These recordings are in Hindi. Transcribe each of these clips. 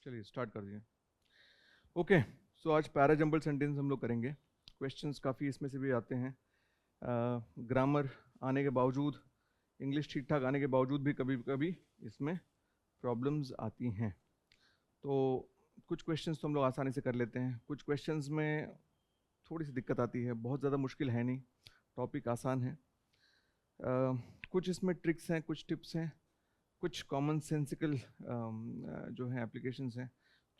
चलिए स्टार्ट कर दिए। ओके, सो आज पैरा जंबल सेंटेंस हम लोग करेंगे। क्वेश्चंस काफ़ी इसमें से भी आते हैं। ग्रामर आने के बावजूद, इंग्लिश ठीक ठाक आने के बावजूद भी कभी कभी इसमें प्रॉब्लम्स आती हैं। तो कुछ क्वेश्चंस तो हम लोग आसानी से कर लेते हैं, कुछ क्वेश्चंस में थोड़ी सी दिक्कत आती है। बहुत ज़्यादा मुश्किल है नहीं, टॉपिक आसान है। कुछ इसमें ट्रिक्स हैं, कुछ टिप्स हैं, कुछ कॉमन सेंसिकल जो हैं एप्लीकेशंस हैं।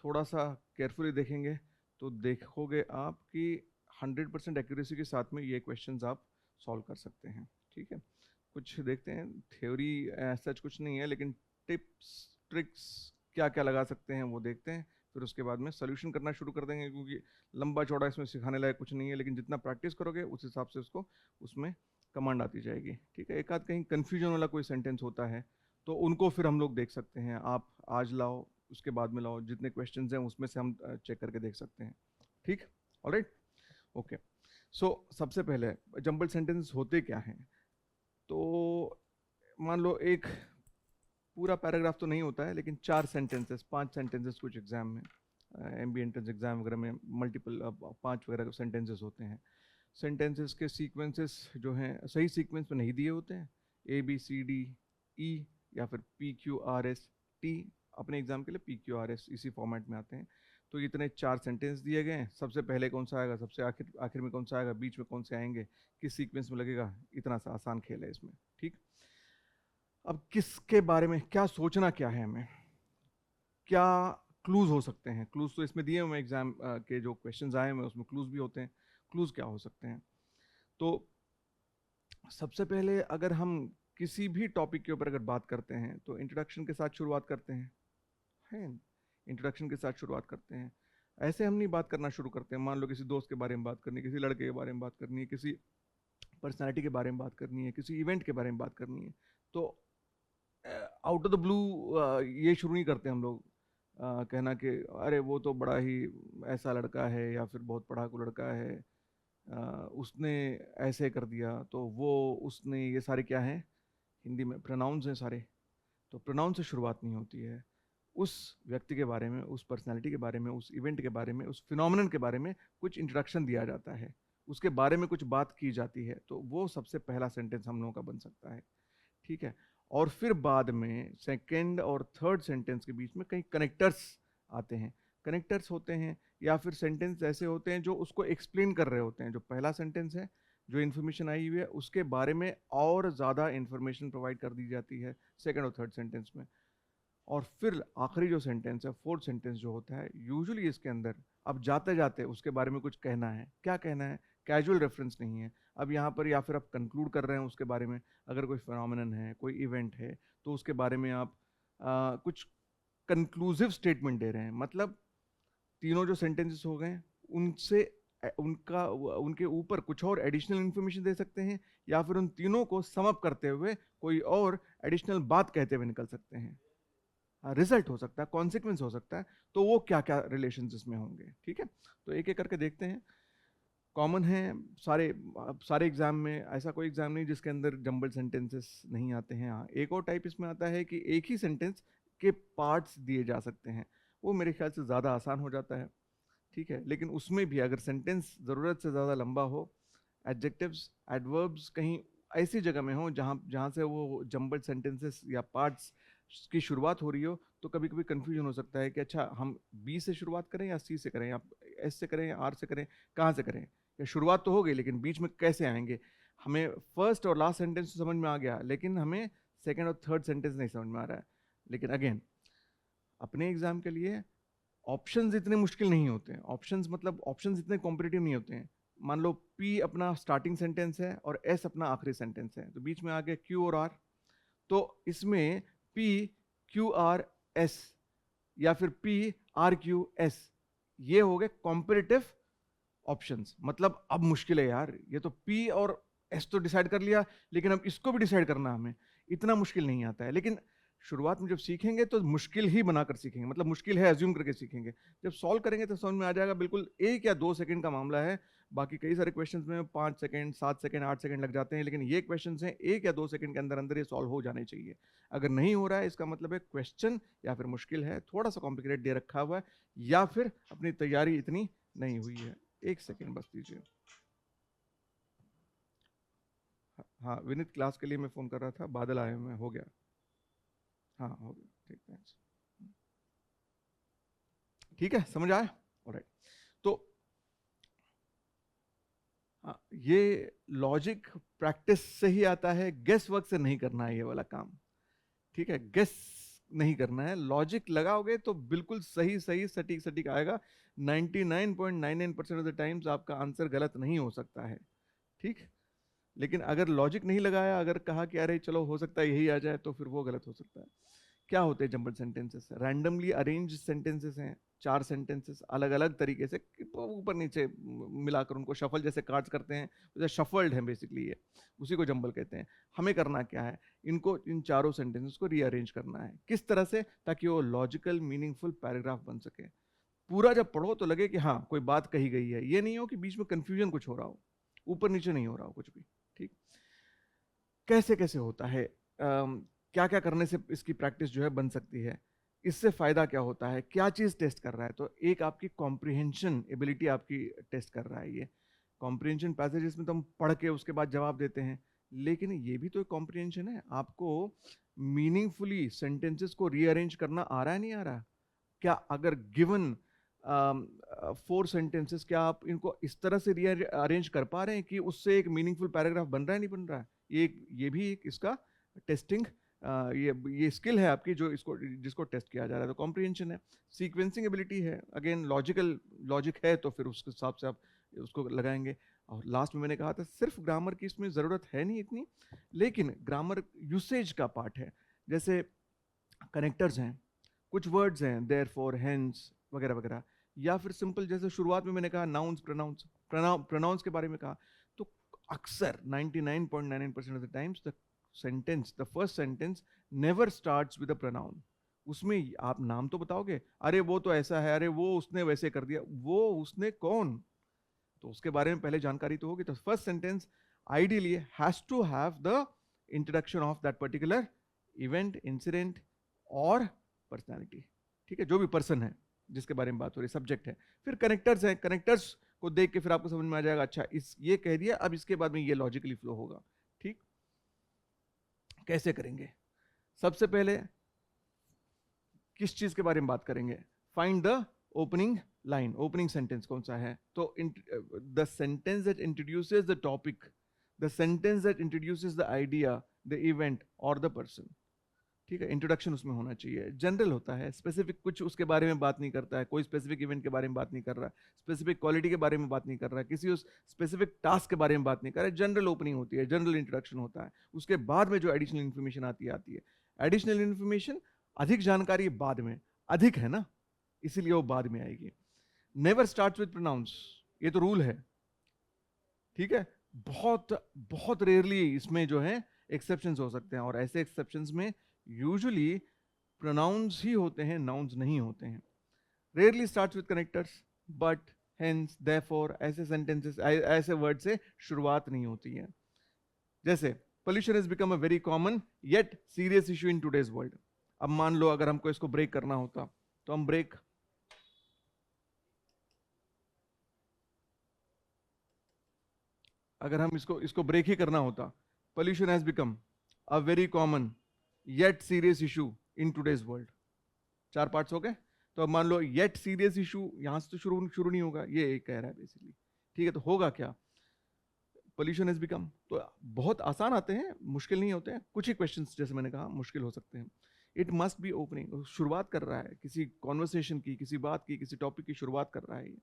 थोड़ा सा केयरफुली देखेंगे तो देखोगे आप कि 100% एक्यूरेसी के साथ में ये क्वेश्चंस आप सॉल्व कर सकते हैं। ठीक है, कुछ देखते हैं। थ्योरी सच कुछ नहीं है, लेकिन टिप्स ट्रिक्स क्या क्या लगा सकते हैं वो देखते हैं। फिर उसके बाद में सोल्यूशन करना शुरू कर देंगे, क्योंकि लंबा चौड़ा इसमें सिखाने लायक कुछ नहीं है, लेकिन जितना प्रैक्टिस करोगे उस हिसाब से उसको उसमें कमांड आती जाएगी। ठीक है, एक आध कहीं कन्फ्यूजन वाला कोई सेंटेंस होता है तो उनको फिर हम लोग देख सकते हैं। आप आज लाओ, उसके बाद में लाओ, जितने क्वेश्चंस हैं उसमें से हम चेक करके देख सकते हैं। ठीक, ऑलराइट, ओके। सो सबसे पहले जंबल सेंटेंस होते क्या हैं। तो मान लो एक पूरा पैराग्राफ तो नहीं होता है, लेकिन 4 सेंटेंसेस 5 सेंटेंसेस कुछ एग्जाम में, MBA एंट्रेंस एग्जाम वगैरह में मल्टीपल 5 वगैरह सेंटेंसेस होते हैं। सेंटेंसेस के सीक्वेंसेस जो हैं सही सीक्वेंस में नहीं दिए होते हैं, ABCDE या फिर PQRST। अपने एग्जाम के लिए PQRS इसी फॉर्मेट में आते हैं। तो इतने 4 सेंटेंस दिए गए हैं। सबसे पहले कौन सा आएगा, सबसे आखिर आखिर में कौन सा आएगा, बीच में कौन से आएंगे, किस सीक्वेंस में लगेगा, इतना सा आसान खेल है इसमें। ठीक, अब किसके बारे में क्या सोचना, क्या है हमें, क्या क्लूज हो सकते हैं। क्लूज तो इसमें दिए हुए एग्जाम के जो क्वेश्चंस आए हुए उसमें क्लूज भी होते हैं। क्लूज क्या हो सकते हैं। तो सबसे पहले अगर हम किसी भी टॉपिक के ऊपर अगर बात करते हैं तो इंट्रोडक्शन के साथ शुरुआत करते हैं, है इंट्रोडक्शन के साथ शुरुआत करते हैं। ऐसे हम नहीं बात करना शुरू करते हैं। मान लो किसी दोस्त के बारे में बात करनी है, किसी लड़के के बारे में बात करनी है, किसी पर्सनैलिटी के बारे में बात करनी है, किसी इवेंट के बारे में बात करनी है, तो आउट ऑफ द ब्लू ये शुरू नहीं करते हम लोग कहना कि अरे वो तो बड़ा ही ऐसा लड़का है या फिर बहुत पढ़ाकू लड़का है, उसने ऐसे कर दिया, तो वो उसने, ये सारे क्या हैं, हिंदी में प्रोनाउंस हैं सारे। तो प्रोनाउन से शुरुआत नहीं होती है। उस व्यक्ति के बारे में, उस पर्सनैलिटी के बारे में, उस इवेंट के बारे में, उस फिनोमिनन के बारे में कुछ इंट्रोडक्शन दिया जाता है, उसके बारे में कुछ बात की जाती है। तो वो सबसे पहला सेंटेंस हम लोगों का बन सकता है। ठीक है, और फिर बाद में सेकेंड और थर्ड सेंटेंस के बीच में कई कनेक्टर्स आते हैं। कनेक्टर्स होते हैं या फिर सेंटेंस ऐसे होते हैं जो उसको एक्सप्लेन कर रहे होते हैं। जो पहला सेंटेंस है, जो इन्फॉर्मेशन आई हुई है उसके बारे में और ज़्यादा इन्फॉर्मेशन प्रोवाइड कर दी जाती है सेकेंड और थर्ड सेंटेंस में। और फिर आखिरी जो सेंटेंस है, फोर्थ सेंटेंस जो होता है, यूजुअली इसके अंदर अब जाते जाते उसके बारे में कुछ कहना है। क्या कहना है, कैजुअल रेफरेंस नहीं है अब यहाँ पर, या फिर आप कंक्लूड कर रहे हैं उसके बारे में। अगर कोई फिनोमिनन है, कोई इवेंट है, तो उसके बारे में आप कुछ कंक्लूसिव स्टेटमेंट दे रहे हैं। मतलब तीनों जो सेंटेंसेस हो गए उनसे उनका उनके ऊपर कुछ और एडिशनल इन्फॉर्मेशन दे सकते हैं, या फिर उन तीनों को सम अप करते हुए कोई और एडिशनल बात कहते हुए निकल सकते हैं। रिजल्ट हो सकता है, कॉन्सिक्वेंस हो सकता है। तो वो क्या क्या रिलेशन इसमें होंगे। ठीक है, तो एक एक करके देखते हैं। कॉमन है सारे सारे एग्जाम में, ऐसा कोई एग्जाम नहीं जिसके अंदर जंबल सेंटेंसेस नहीं आते हैं। हाँ, एक और टाइप इसमें आता है कि एक ही सेंटेंस के पार्ट्स दिए जा सकते हैं। वो मेरे ख्याल से ज़्यादा आसान हो जाता है। ठीक है, लेकिन उसमें भी अगर सेंटेंस ज़रूरत से ज़्यादा लंबा हो, एडजेक्टिव्स एडवर्ब्स कहीं ऐसी जगह में हो जहाँ जहाँ से वो जंबल सेंटेंसेस या पार्ट्स की शुरुआत हो रही हो, तो कभी कभी कन्फ्यूजन हो सकता है कि अच्छा हम बी से शुरुआत करें या सी से करें या एस से करें या आर से करें, कहाँ से करें। या शुरुआत तो हो गई लेकिन बीच में कैसे आएंगे। हमें फर्स्ट और लास्ट सेंटेंस समझ में आ गया, लेकिन हमें सेकेंड और थर्ड सेंटेंस नहीं समझ में आ रहा है। लेकिन अगेन, अपने एग्जाम के लिए ऑप्शंस इतने मुश्किल नहीं होते हैं। ऑप्शंस मतलब ऑप्शंस इतने कॉम्पिटिटिव नहीं होते हैं। मान लो पी अपना स्टार्टिंग सेंटेंस है और एस अपना आखिरी सेंटेंस है, तो बीच में आ गया क्यू और आर। तो इसमें पी क्यू आर एस या फिर पी आर क्यू एस, ये हो गए कॉम्पिटिटिव ऑप्शंस। मतलब अब मुश्किल है यार, ये तो पी और एस तो डिसाइड कर लिया, लेकिन अब इसको भी डिसाइड करना हमें इतना मुश्किल नहीं आता है। लेकिन शुरुआत में जब सीखेंगे तो मुश्किल ही बनाकर सीखेंगे, मतलब मुश्किल है एज्यूम करके सीखेंगे। जब सॉल्व करेंगे तो समझ में आ जाएगा, बिल्कुल 1 या 2 सेकंड का मामला है, बाकी कई सारे क्वेश्चंस में 5 सेकंड 7 सेकंड 8 सेकंड लग जाते हैं, लेकिन ये क्वेश्चंस हैं 1 या 2 सेकंड के अंदर अंदर ये सॉल्व हो जाने चाहिए। अगर नहीं हो रहा है इसका मतलब है क्वेश्चन या फिर मुश्किल है, थोड़ा सा कॉम्प्लिकेटेड दे रखा हुआ है, या फिर अपनी तैयारी इतनी नहीं हुई है। 1 सेकंड बस दीजिए। हाँ विनीत, क्लास के लिए मैं फ़ोन कर रहा था, बादल आए हुए हैं, हो गया। हाँ हो गया, ठीक, थैंक्स। ठीक है, समझ आया? ऑलराइट। तो ये लॉजिक प्रैक्टिस से ही आता है, गेस वर्क से नहीं करना है ये वाला काम। ठीक है, गेस नहीं करना है, लॉजिक लगाओगे तो बिल्कुल सही सही सटीक सटीक आएगा। 99.99% ऑफ द टाइम्स आपका आंसर गलत नहीं हो सकता है। ठीक, लेकिन अगर लॉजिक नहीं लगाया, अगर कहा कि अरे चलो हो सकता है यही आ जाए, तो फिर वो गलत हो सकता है। क्या होते हैं jumble sentences? Randomly arrange sentences हैं, 4 सेंटेंसेस अलग अलग तरीके से ऊपर नीचे मिलाकर उनको शफल जैसे कार्ड्स करते हैं, जैसे शफल्ड है बेसिकली ये, उसी को जंबल कहते हैं। हमें करना क्या है, इनको इन चारों सेंटेंसेस को रीअरेंज करना है। किस तरह से? ताकि वो लॉजिकल मीनिंगफुल पैराग्राफ बन सके। पूरा जब पढ़ो तो लगे कि हाँ कोई बात कही गई है, ये नहीं हो कि बीच में कंफ्यूजन कुछ हो रहा हो, ऊपर नीचे नहीं हो रहा हो कुछ भी। ठीक, कैसे कैसे होता है, क्या क्या करने से इसकी प्रैक्टिस जो है बन सकती है, इससे फायदा क्या होता है, क्या चीज टेस्ट कर रहा है? तो एक आपकी कॉम्प्रिहेंशन एबिलिटी आपकी टेस्ट कर रहा है। ये कॉम्प्रिहेंशन पैसेजेस में तो हम पढ़ के उसके बाद जवाब देते हैं, लेकिन ये भी तो एक कॉम्प्रिहेंशन है। आपको मीनिंगफुली सेंटेंसेस को रीअरेंज करना आ रहा है, नहीं आ रहा? क्या अगर गिवन 4 सेंटेंसेस, क्या आप इनको इस तरह से रीअरेंज कर पा रहे हैं कि उससे एक मीनिंगफुल पैराग्राफ बन रहा है, नहीं बन रहा है? ये भी एक इसका टेस्टिंग, ये स्किल है आपकी, जो इसको जिसको टेस्ट किया जा रहा है। तो कॉम्प्रिहेंशन है, सीक्वेंसिंग एबिलिटी है, अगेन लॉजिक है, तो फिर उसके हिसाब से आप उसको लगाएंगे। और लास्ट में मैंने कहा था सिर्फ ग्रामर की इसमें ज़रूरत है नहीं इतनी, लेकिन ग्रामर यूसेज का पार्ट है। जैसे कनेक्टर्स हैं, कुछ वर्ड्स हैं, देयरफॉर, हेंस वगैरह वगैरह, या फिर सिंपल जैसे शुरुआत में मैंने कहा नाउन्स, प्रोनाउंस के बारे में कहा, तो अक्सर 99.99% of the times the first sentence never starts with a pronoun. उसमें आप नाम तो बताओगे, अरे वो तो ऐसा है, अरे वो उसने वैसे कर दिया, वो उसने कौन, तो उसके बारे में पहले जानकारी तो होगी। तो first sentence ideally has to have the introduction of that particular event, incident और पर्सनैलिटी। ठीक है, जो भी पर्सन है जिसके बारे में बात हो रही, सब्जेक्ट है। फिर कनेक्टर्स हैं, कनेक्टर्स को देख के फिर आपको समझ में आ जाएगा, अच्छा इस ये कह दिया, अब इसके बाद में ये लॉजिकली फ्लो होगा। ठीक, कैसे करेंगे? सबसे पहले किस चीज के बारे में बात करेंगे? Find the opening line, opening sentence कौन सा है? तो the sentence that introduces the topic, the sentence that introduces the idea, the event और द पर्सन। ठीक है, इंट्रोडक्शन उसमें होना चाहिए। जनरल होता है, स्पेसिफिक कुछ उसके बारे में बात नहीं करता है, कोई स्पेसिफिक इवेंट के बारे में बात नहीं कर रहा है, स्पेसिफिक क्वालिटी के बारे में बात नहीं कर रहा है, किसी उस स्पेसिफिक टास्क के बारे में बात नहीं कर रहा है। जनरल ओपनिंग होती है, जनरल इंट्रोडक्शन होता है। उसके बाद में जो एडिशनल इन्फॉर्मेशन आती है। एडिशनल इन्फॉर्मेशन, अधिक जानकारी बाद में, अधिक है ना, इसीलिए वो बाद में आएगी। नेवर स्टार्ट्स विद प्रोनाउंस, ये तो रूल है। ठीक है, बहुत बहुत रेयरली इसमें जो है एक्सेप्शंस हो सकते हैं, और ऐसे एक्सेप्शंस में यूजुअली प्रोनाउंस ही होते हैं, नाउन्स नहीं होते हैं। Rarely starts with connectors, but, hence, therefore, ऐसे सेंटेंसेस, ऐसे वर्ड से शुरुआत नहीं होती है। जैसे pollution has become a very common yet serious issue in today's world. अब मान लो अगर हमको इसको ब्रेक करना होता, तो हम ब्रेक, अगर हम इसको ब्रेक ही करना होता, pollution has become a very common yet serious issue in today's world. 4 parts हो गए। तो अब मान लो येट सीरियस इशू, यहां से तो शुरू नहीं होगा, ये कह रहा है बेसिकली। ठीक है, तो होगा क्या? पोल्यूशन हैज बिकम, तो बहुत आसान आते हैं, मुश्किल नहीं होते हैं। कुछ ही क्वेश्चंस जैसे मैंने कहा मुश्किल हो सकते हैं। इट मस्ट बी ओपनिंग, शुरुआत कर रहा है किसी कॉन्वर्सेशन की, किसी बात की, किसी टॉपिक की शुरुआत कर रहा है ये।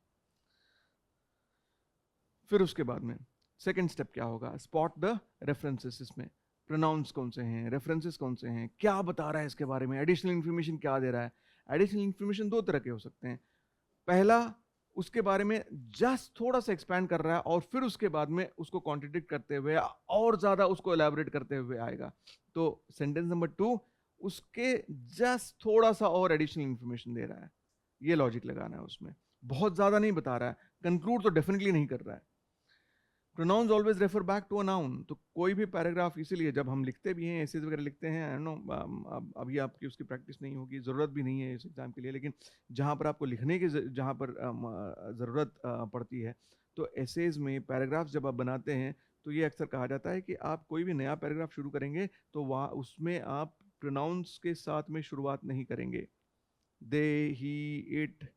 फिर उसके बाद में सेकंड स्टेप क्या होगा? Spot the references. इसमें प्रोनाउंस कौन से हैं, रेफरेंसेस कौन से हैं, क्या बता रहा है इसके बारे में, एडिशनल इंफॉर्मेशन क्या दे रहा है। एडिशनल इंफॉर्मेशन 2 तरह के हो सकते हैं। पहला, उसके बारे में जस्ट थोड़ा सा एक्सपैंड कर रहा है, और फिर उसके बाद में उसको कॉन्ट्रडिक्ट करते हुए और ज्यादा उसको एलैबोरेट करते हुए आएगा। तो सेंटेंस नंबर 2 उसके जस्ट थोड़ा सा और एडिशनल इंफॉर्मेशन दे रहा है, ये लॉजिक लगाना है उसमें। बहुत ज्यादा नहीं बता रहा है, कंक्लूड तो डेफिनेटली नहीं कर रहा है, pronouns always refer back to a noun. तो कोई भी पैराग्राफ, इसीलिए जब हम लिखते भी हैं, एसेज वगैरह लिखते हैं, नो अभी आपकी उसकी प्रैक्टिस नहीं होगी, ज़रूरत भी नहीं है इस एग्ज़ाम के लिए, लेकिन जहाँ पर आपको लिखने की जहाँ पर ज़रूरत पड़ती है, तो एसेज में पैराग्राफ्स जब आप बनाते हैं तो ये अक्सर कहा जाता है कि आप कोई भी नया पैराग्राफ शुरू करेंगे तो वहाँ उसमें आप प्रोनाउंस के साथ में शुरुआत नहीं करेंगे। दे, ही, इट,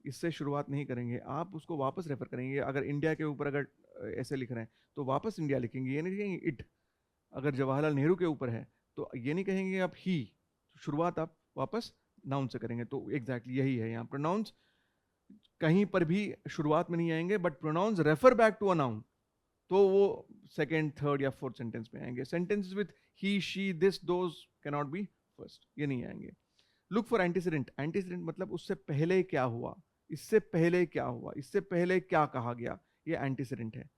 इससे शुरुआत नहीं करेंगे, आप उसको वापस रेफर करेंगे। अगर इंडिया के ऊपर अगर ऐसे लिख रहे हैं तो वापस इंडिया लिखेंगे, ये नहीं लिखेंगे इट। अगर जवाहरलाल नेहरू के ऊपर है तो ये नहीं कहेंगे आप ही, शुरुआत आप वापस नाउन से करेंगे। तो एग्जैक्टली यही है यहाँ, प्रोनाउंस कहीं पर भी शुरुआत में नहीं आएंगे, but pronouns refer back to a noun, तो वो सेकेंड, थर्ड या फोर्थ सेंटेंस में आएंगे। Sentence with he, she, this, those can not be first, ये नहीं आएंगे। Look for antecedent. एंटीसीडेंट मतलब उससे पहले क्या हुआ, इससे पहले क्या हुआ, इससे पहले क्या कहा गया, ये एंटीसीडेंट है।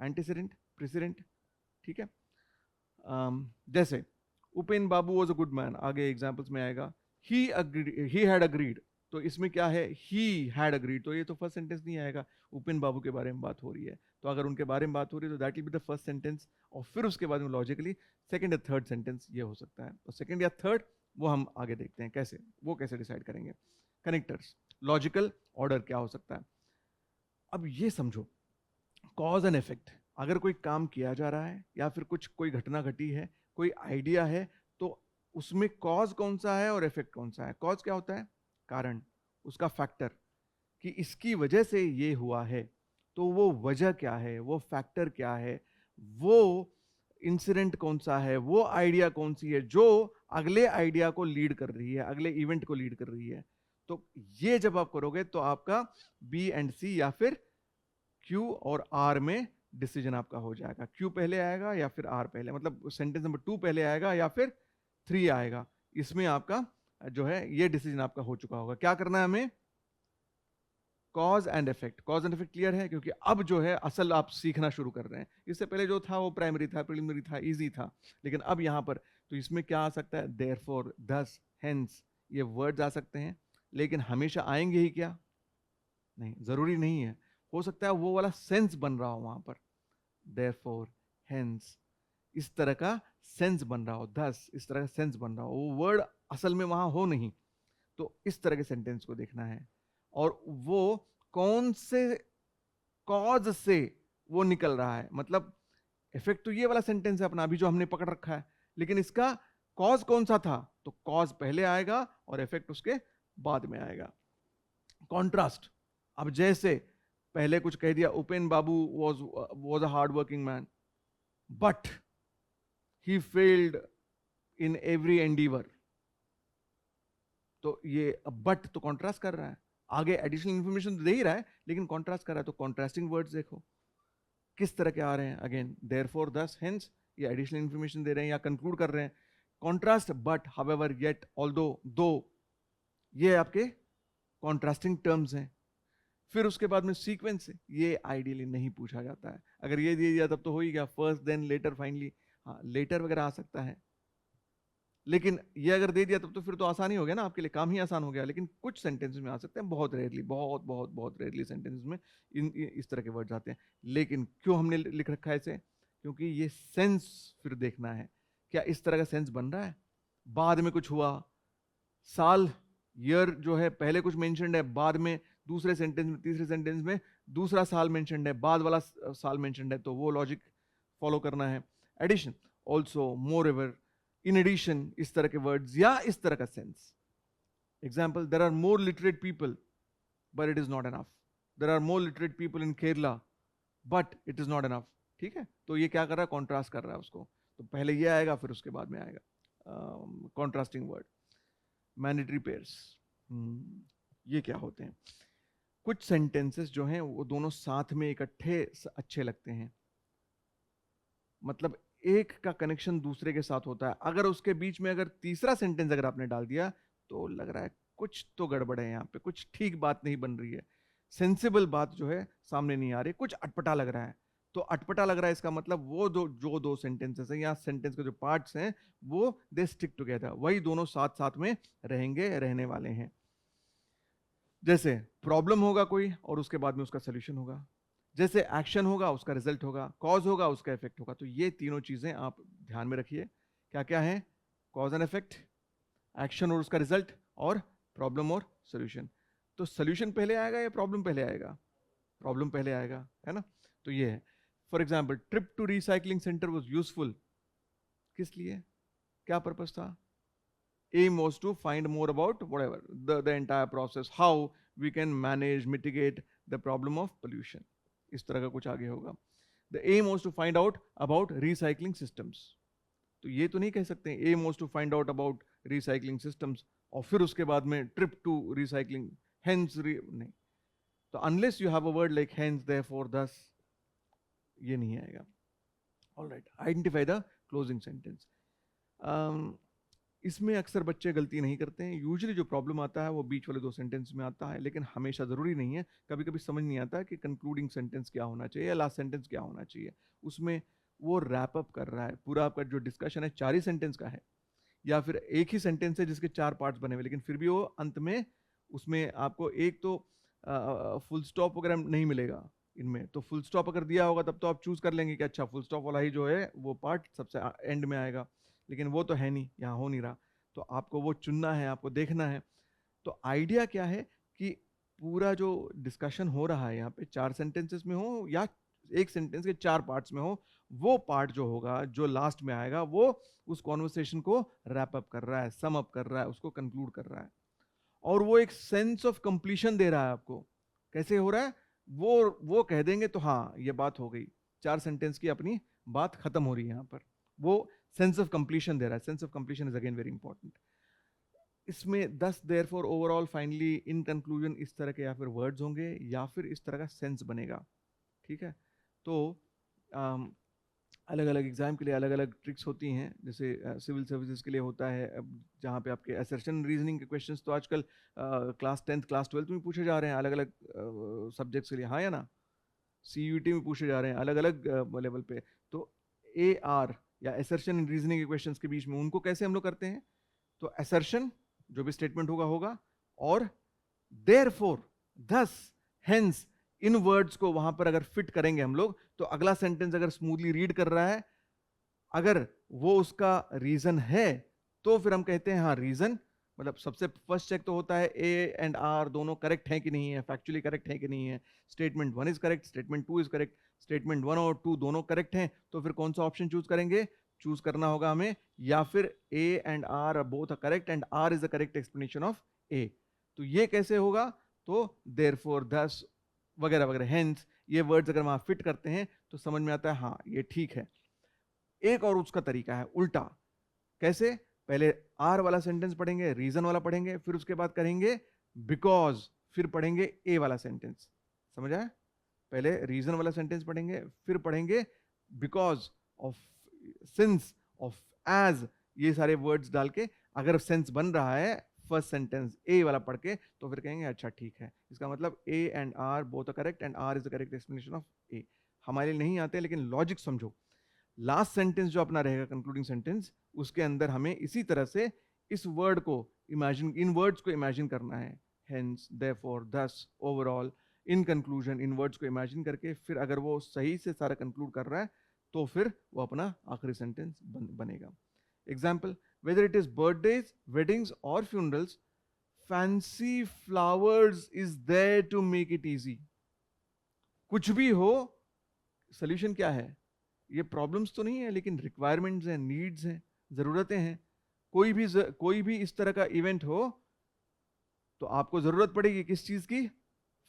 एंटीसीडेंट, प्रेसिडेंट, ठीक है। जैसे Upen Babu was a good man, आगे एग्जांपल्स में आएगा। ही हैड अग्रीड, तो इसमें क्या है, ही हैड अग्रीड, तो ये तो फर्स्ट सेंटेंस नहीं आएगा, उपेन बाबू के बारे में बात हो रही है। तो अगर उनके बारे में बात हो रही है तो that will be the first sentence, और फिर उसके बाद में लॉजिकली सेकंड या थर्ड सेंटेंस ये हो सकता है। तो सेकंड या थर्ड वो हम आगे देखते हैं कैसे, वो कैसे डिसाइड करेंगे। कनेक्टर्स, लॉजिकल ऑर्डर क्या हो सकता है। अब ये समझो, कॉज एंड इफेक्ट, अगर कोई काम किया जा रहा है या फिर कोई घटना घटी है, कोई आइडिया है, तो उसमें कॉज कौन सा है और इफेक्ट कौन सा है। कॉज क्या होता है, कारण, उसका फैक्टर, कि इसकी वजह से ये हुआ है, तो वो वजह क्या है, वो फैक्टर क्या है, वो इंसिडेंट कौन सा है, वो आइडिया कौन सी है जो अगले आइडिया को लीड कर रही है, अगले इवेंट को लीड कर रही है। तो ये जब आप करोगे तो आपका बी एंड सी या फिर क्यू और आर में डिसीजन आपका हो जाएगा। क्यू पहले आएगा या फिर आर पहले, मतलब सेंटेंस नंबर 2 पहले आएगा या फिर 3 आएगा, इसमें आपका जो है ये डिसीजन आपका हो चुका होगा। क्या करना है हमें, cause and effect. Cause and effect clear है, क्योंकि अब जो है असल आप सीखना शुरू कर रहे हैं। इससे पहले जो था वो प्राइमरी था, प्रीलिमिनरी था, इजी था, लेकिन अब यहां पर तो इसमें क्या आ सकता है, देयरफॉर, थस, हेंस, ये वर्ड्स आ सकते हैं, लेकिन हमेशा आएंगे ही क्या, नहीं, जरूरी नहीं है। हो सकता है वो वाला सेंस बन रहा हो वहां पर, देयरफॉर, हेंस, इस तरह का सेंस बन रहा हो, थस इस तरह का सेंस बन रहा हो, वो वर्ड असल में वहां हो नहीं, तो इस तरह के सेंटेंस को देखना है। और वो कौन से कॉज से वो निकल रहा है, मतलब इफेक्ट तो ये वाला सेंटेंस है अपना अभी जो हमने पकड़ रखा है, लेकिन इसका कॉज कौन सा था, तो कॉज पहले आएगा और इफेक्ट उसके बाद में आएगा। कॉन्ट्रास्ट, अब जैसे पहले कुछ कह दिया, Upen Babu was a hard working man but he failed in every endeavour, तो ये बट तो कॉन्ट्रास्ट कर रहा है, आगे एडिशनल इंफॉर्मेशन तो दे ही रहा है लेकिन कॉन्ट्रास्ट कर रहा है। तो कॉन्ट्रास्टिंग वर्ड्स देखो किस तरह के आ रहे हैं, अगेन देयरफॉर, थस, हेंस, ये एडिशनल इंफॉर्मेशन दे रहे हैं या कंक्लूड कर रहे हैं। Contrast, but, however, yet, although, दो, ये आपके कॉन्ट्रास्टिंग टर्म्स हैं। फिर उसके बाद में सीक्वेंस है, ये आइडियली नहीं पूछा जाता है, अगर ये दे दिया तब तो हो ही गया, फर्स्ट देन लेटर फाइनली, हाँ लेटर वगैरह आ सकता है, लेकिन ये अगर दे दिया तब तो फिर तो आसान ही हो गया ना, आपके लिए काम ही आसान हो गया। लेकिन कुछ सेंटेंस में आ सकते हैं, बहुत रेयरली, बहुत बहुत बहुत रेयरली सेंटेंस में इस तरह के वर्ड्स आते हैं। लेकिन क्यों हमने लिख रखा है इसे, क्योंकि ये सेंस फिर देखना है, क्या इस तरह का सेंस बन रहा है, बाद में कुछ हुआ, साल, ईयर जो है पहले कुछ मेंशन्ड है, बाद में दूसरे सेंटेंस में, तीसरे सेंटेंस में दूसरा साल मेंशन्ड है, बाद वाला साल मेंशन्ड है, तो वो लॉजिक फॉलो करना है। Addition, also, moreover, in addition, इस तरह के वर्ड्स या इस तरह का sense. Example, there are more literate people but it is not enough, there are more literate people in Kerala but it is not enough, ठीक है। तो ये क्या कर रहा है, कॉन्ट्रास्ट कर रहा है उसको, तो पहले ये आएगा फिर उसके बाद में आएगा कॉन्ट्रास्टिंग वर्ड। मैंडेटरी पेयर्स, ये क्या होते हैं, कुछ सेंटेंसेस जो हैं वो दोनों साथ में इकट्ठे अच्छे लगते हैं, मतलब एक का कनेक्शन दूसरे के साथ होता है, अगर उसके बीच में अगर तीसरा सेंटेंस अगर आपने डाल दिया तो लग रहा है कुछ तो गड़बड़ है यहाँ पे, कुछ ठीक बात नहीं बन रही है, सेंसिबल बात जो है सामने नहीं आ रही, कुछ अटपटा लग रहा है। तो अटपटा लग रहा है इसका मतलब वो दो सेंटेंसेस हैं या सेंटेंस के जो पार्ट्स हैं वो दे स्टिक टुगेदर, वही दोनों साथ साथ में रहेंगे, रहने वाले हैं। जैसे प्रॉब्लम होगा कोई और उसके बाद में उसका सोल्यूशन होगा, जैसे एक्शन होगा उसका रिजल्ट होगा, कॉज होगा उसका इफेक्ट होगा। तो ये तीनों चीजें आप ध्यान में रखिए। क्या क्या है? कॉज एंड इफेक्ट, एक्शन और उसका रिजल्ट, और प्रॉब्लम और सोल्यूशन। तो सोल्यूशन पहले आएगा या प्रॉब्लम पहले आएगा? प्रॉब्लम पहले आएगा, है ना? तो ये है। For example, trip to recycling centre was useful. किस लिए? क्या पर्पज था? aim was to find more about whatever the entire process, how we can manage, mitigate the problem of pollution. इस तरह का कुछ आगे होगा। The aim was to find out about recycling systems. तो ये तो नहीं कह सकते aim was to find out about recycling systems और फिर उसके बाद में trip to recycling hence नहीं। तो unless you have a word like hence, therefore, thus, ये नहीं आएगा। All right, identify the closing sentence. इसमें अक्सर बच्चे गलती नहीं करते हैं। यूजुअली जो प्रॉब्लम आता है वो बीच वाले 2 सेंटेंस में आता है, लेकिन हमेशा ज़रूरी नहीं है। कभी कभी समझ नहीं आता कि कंक्लूडिंग सेंटेंस क्या होना चाहिए या लास्ट सेंटेंस क्या होना चाहिए। उसमें वो रैप अप कर रहा है, पूरा आपका जो डिस्कशन है 4 ही सेंटेंस का है, या फिर एक ही सेंटेंस है जिसके 4 पार्ट्स बने हुए, लेकिन फिर भी वो अंत में उसमें आपको एक तो फुल स्टॉप वगैरह नहीं मिलेगा इनमें। तो फुल स्टॉप अगर दिया होगा तब तो आप चूज कर लेंगे कि अच्छा फुल स्टॉप वाला ही जो है वो पार्ट सबसे एंड में आएगा, लेकिन वो तो है नहीं, यहाँ हो नहीं रहा। तो आपको वो चुनना है, आपको देखना है। तो आइडिया क्या है कि पूरा जो डिस्कशन हो रहा है यहाँ पे 4 सेंटेंसेस में हो या एक सेंटेंस के 4 पार्ट्स में हो, वो पार्ट जो होगा, जो लास्ट में आएगा, वो उस कॉन्वर्सेशन को रैप अप कर रहा है, सम अप कर रहा है, उसको कंक्लूड कर रहा है, और वो एक सेंस ऑफ कंप्लीशन दे रहा है आपको। कैसे हो रहा है? वो कह देंगे तो हाँ ये बात हो गई, 4 सेंटेंस की अपनी बात खत्म हो रही है यहाँ पर। वो सेंस ऑफ कंप्लीशन दे रहा है। Sense of completion is again very important. इसमें 10 therefore, overall, finally, in conclusion, इस तरह के या फिर वर्ड्स होंगे या फिर इस तरह का सेंस बनेगा। ठीक है? तो अलग अलग एग्जाम के लिए अलग अलग ट्रिक्स होती हैं। जैसे सिविल सर्विसेज के लिए होता है, अब जहाँ पे आपके असर्शन रीजनिंग के क्वेश्चंस तो आजकल क्लास 10th क्लास 12th में पूछे जा रहे हैं, अलग अलग सब्जेक्ट्स के लिए, हाँ या ना? CUT में पूछे जा रहे हैं अलग अलग लेवल पे। तो AR या असर्शन रीजनिंग के क्वेश्चंस के बीच में उनको कैसे हम लोग करते हैं? तो असर्शन जो भी स्टेटमेंट होगा और देयरफॉर, thus, hence, इन वर्ड्स को वहां पर अगर फिट करेंगे हम लोग, तो अगला सेंटेंस अगर स्मूथली रीड कर रहा है, अगर वो उसका रीजन है, तो फिर हम कहते हैं हाँ रीजन, मतलब सबसे फर्स्ट चेक तो होता है A एंड R दोनों करेक्ट है कि नहीं है, फैक्चुअली करेक्ट है कि नहीं है। Statement 1 is correct, statement 2 is correct, statement 1 और 2 दोनों करेक्ट हैं, तो फिर कौन सा ऑप्शन चूज करेंगे? चूज करना होगा हमें या फिर A and R both are correct and R is the correct explanation of A। तो ये कैसे होगा? तो देयरफॉर, thus, वगैरह वगैरह, हेंस, ये वर्ड्स अगर वहां फिट करते हैं तो समझ में आता है हाँ ये ठीक है। एक और उसका तरीका है उल्टा। कैसे? पहले आर वाला सेंटेंस पढ़ेंगे, रीजन वाला पढ़ेंगे, फिर उसके बाद करेंगे बिकॉज, फिर पढ़ेंगे ए वाला सेंटेंस। समझ आया? पहले रीजन वाला सेंटेंस पढ़ेंगे, फिर पढ़ेंगे because of, since of, as, ये सारे वर्ड्स डाल के अगर सेंस बन रहा है फर्स्ट सेंटेंस ए वाला पढ़ के, तो फिर कहेंगे अच्छा ठीक है, इसका मतलब A and R both are correct and R is the correct explanation of A. हमारे लिए नहीं आते लेकिन लॉजिक समझो। लास्ट सेंटेंस जो अपना रहेगा कंक्लूडिंग सेंटेंस, उसके अंदर हमें इसी तरह से इस वर्ड को इमेजिन, इन वर्ड्स को इमेजिन करना है। Hence, therefore, thus, overall, in conclusion, in words को इमेजिन करके फिर अगर वो सही से सारा कंक्लूड कर रहा है तो फिर वो अपना आखिरी सेंटेंस बनेगा। Example, whether it is birthdays, weddings और funerals, fancy flowers is there to make it easy. कुछ भी हो, सोल्यूशन क्या है? ये प्रॉब्लम्स तो नहीं है लेकिन रिक्वायरमेंट्स हैं, नीड्स हैं, जरूरतें हैं। कोई भी इस तरह का इवेंट हो तो आपको जरूरत पड़ेगी किस चीज की?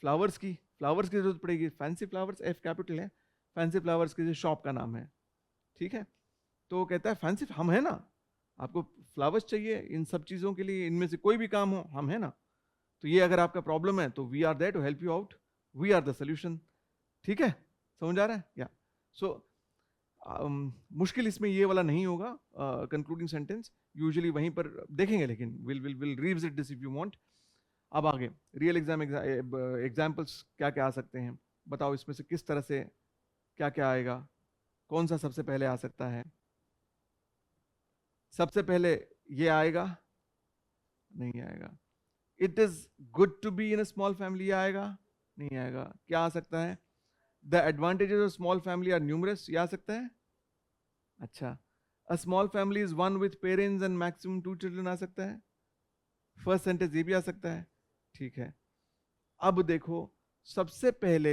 फ्लावर्स की। फ्लावर्स की जरूरत पड़ेगी। फैंसी फ्लावर्स, F कैपिटल है, फैंसी फ्लावर्स की शॉप का नाम है। ठीक है? तो कहता है फैंसी, हम है ना, आपको फ्लावर्स चाहिए इन सब चीजों के लिए, इनमें से कोई भी काम हो, हम है ना। तो ये अगर आपका प्रॉब्लम है तो we are there to help you out, we are the solution. ठीक है? समझ आ रहा है? या सो मुश्किल इसमें ये वाला नहीं होगा कंक्लूडिंग सेंटेंस, यूजुअली वहीं पर देखेंगे, लेकिन will revisit this if you want. अब आगे रियल एग्जाम्पल्स क्या क्या आ सकते हैं, बताओ इसमें से किस तरह से क्या क्या आएगा, कौन सा सबसे पहले आ सकता है? सबसे पहले ये आएगा? नहीं आएगा। It is good to be in a small family आएगा? नहीं आएगा। क्या आ सकता है? The advantages of small family are numerous, ये आ सकता है। अच्छा, a small family is one with parents and maximum 2 children, आ सकता है। फर्स्ट सेंटेंस ये भी आ सकता है, ठीक है। अब देखो, सबसे पहले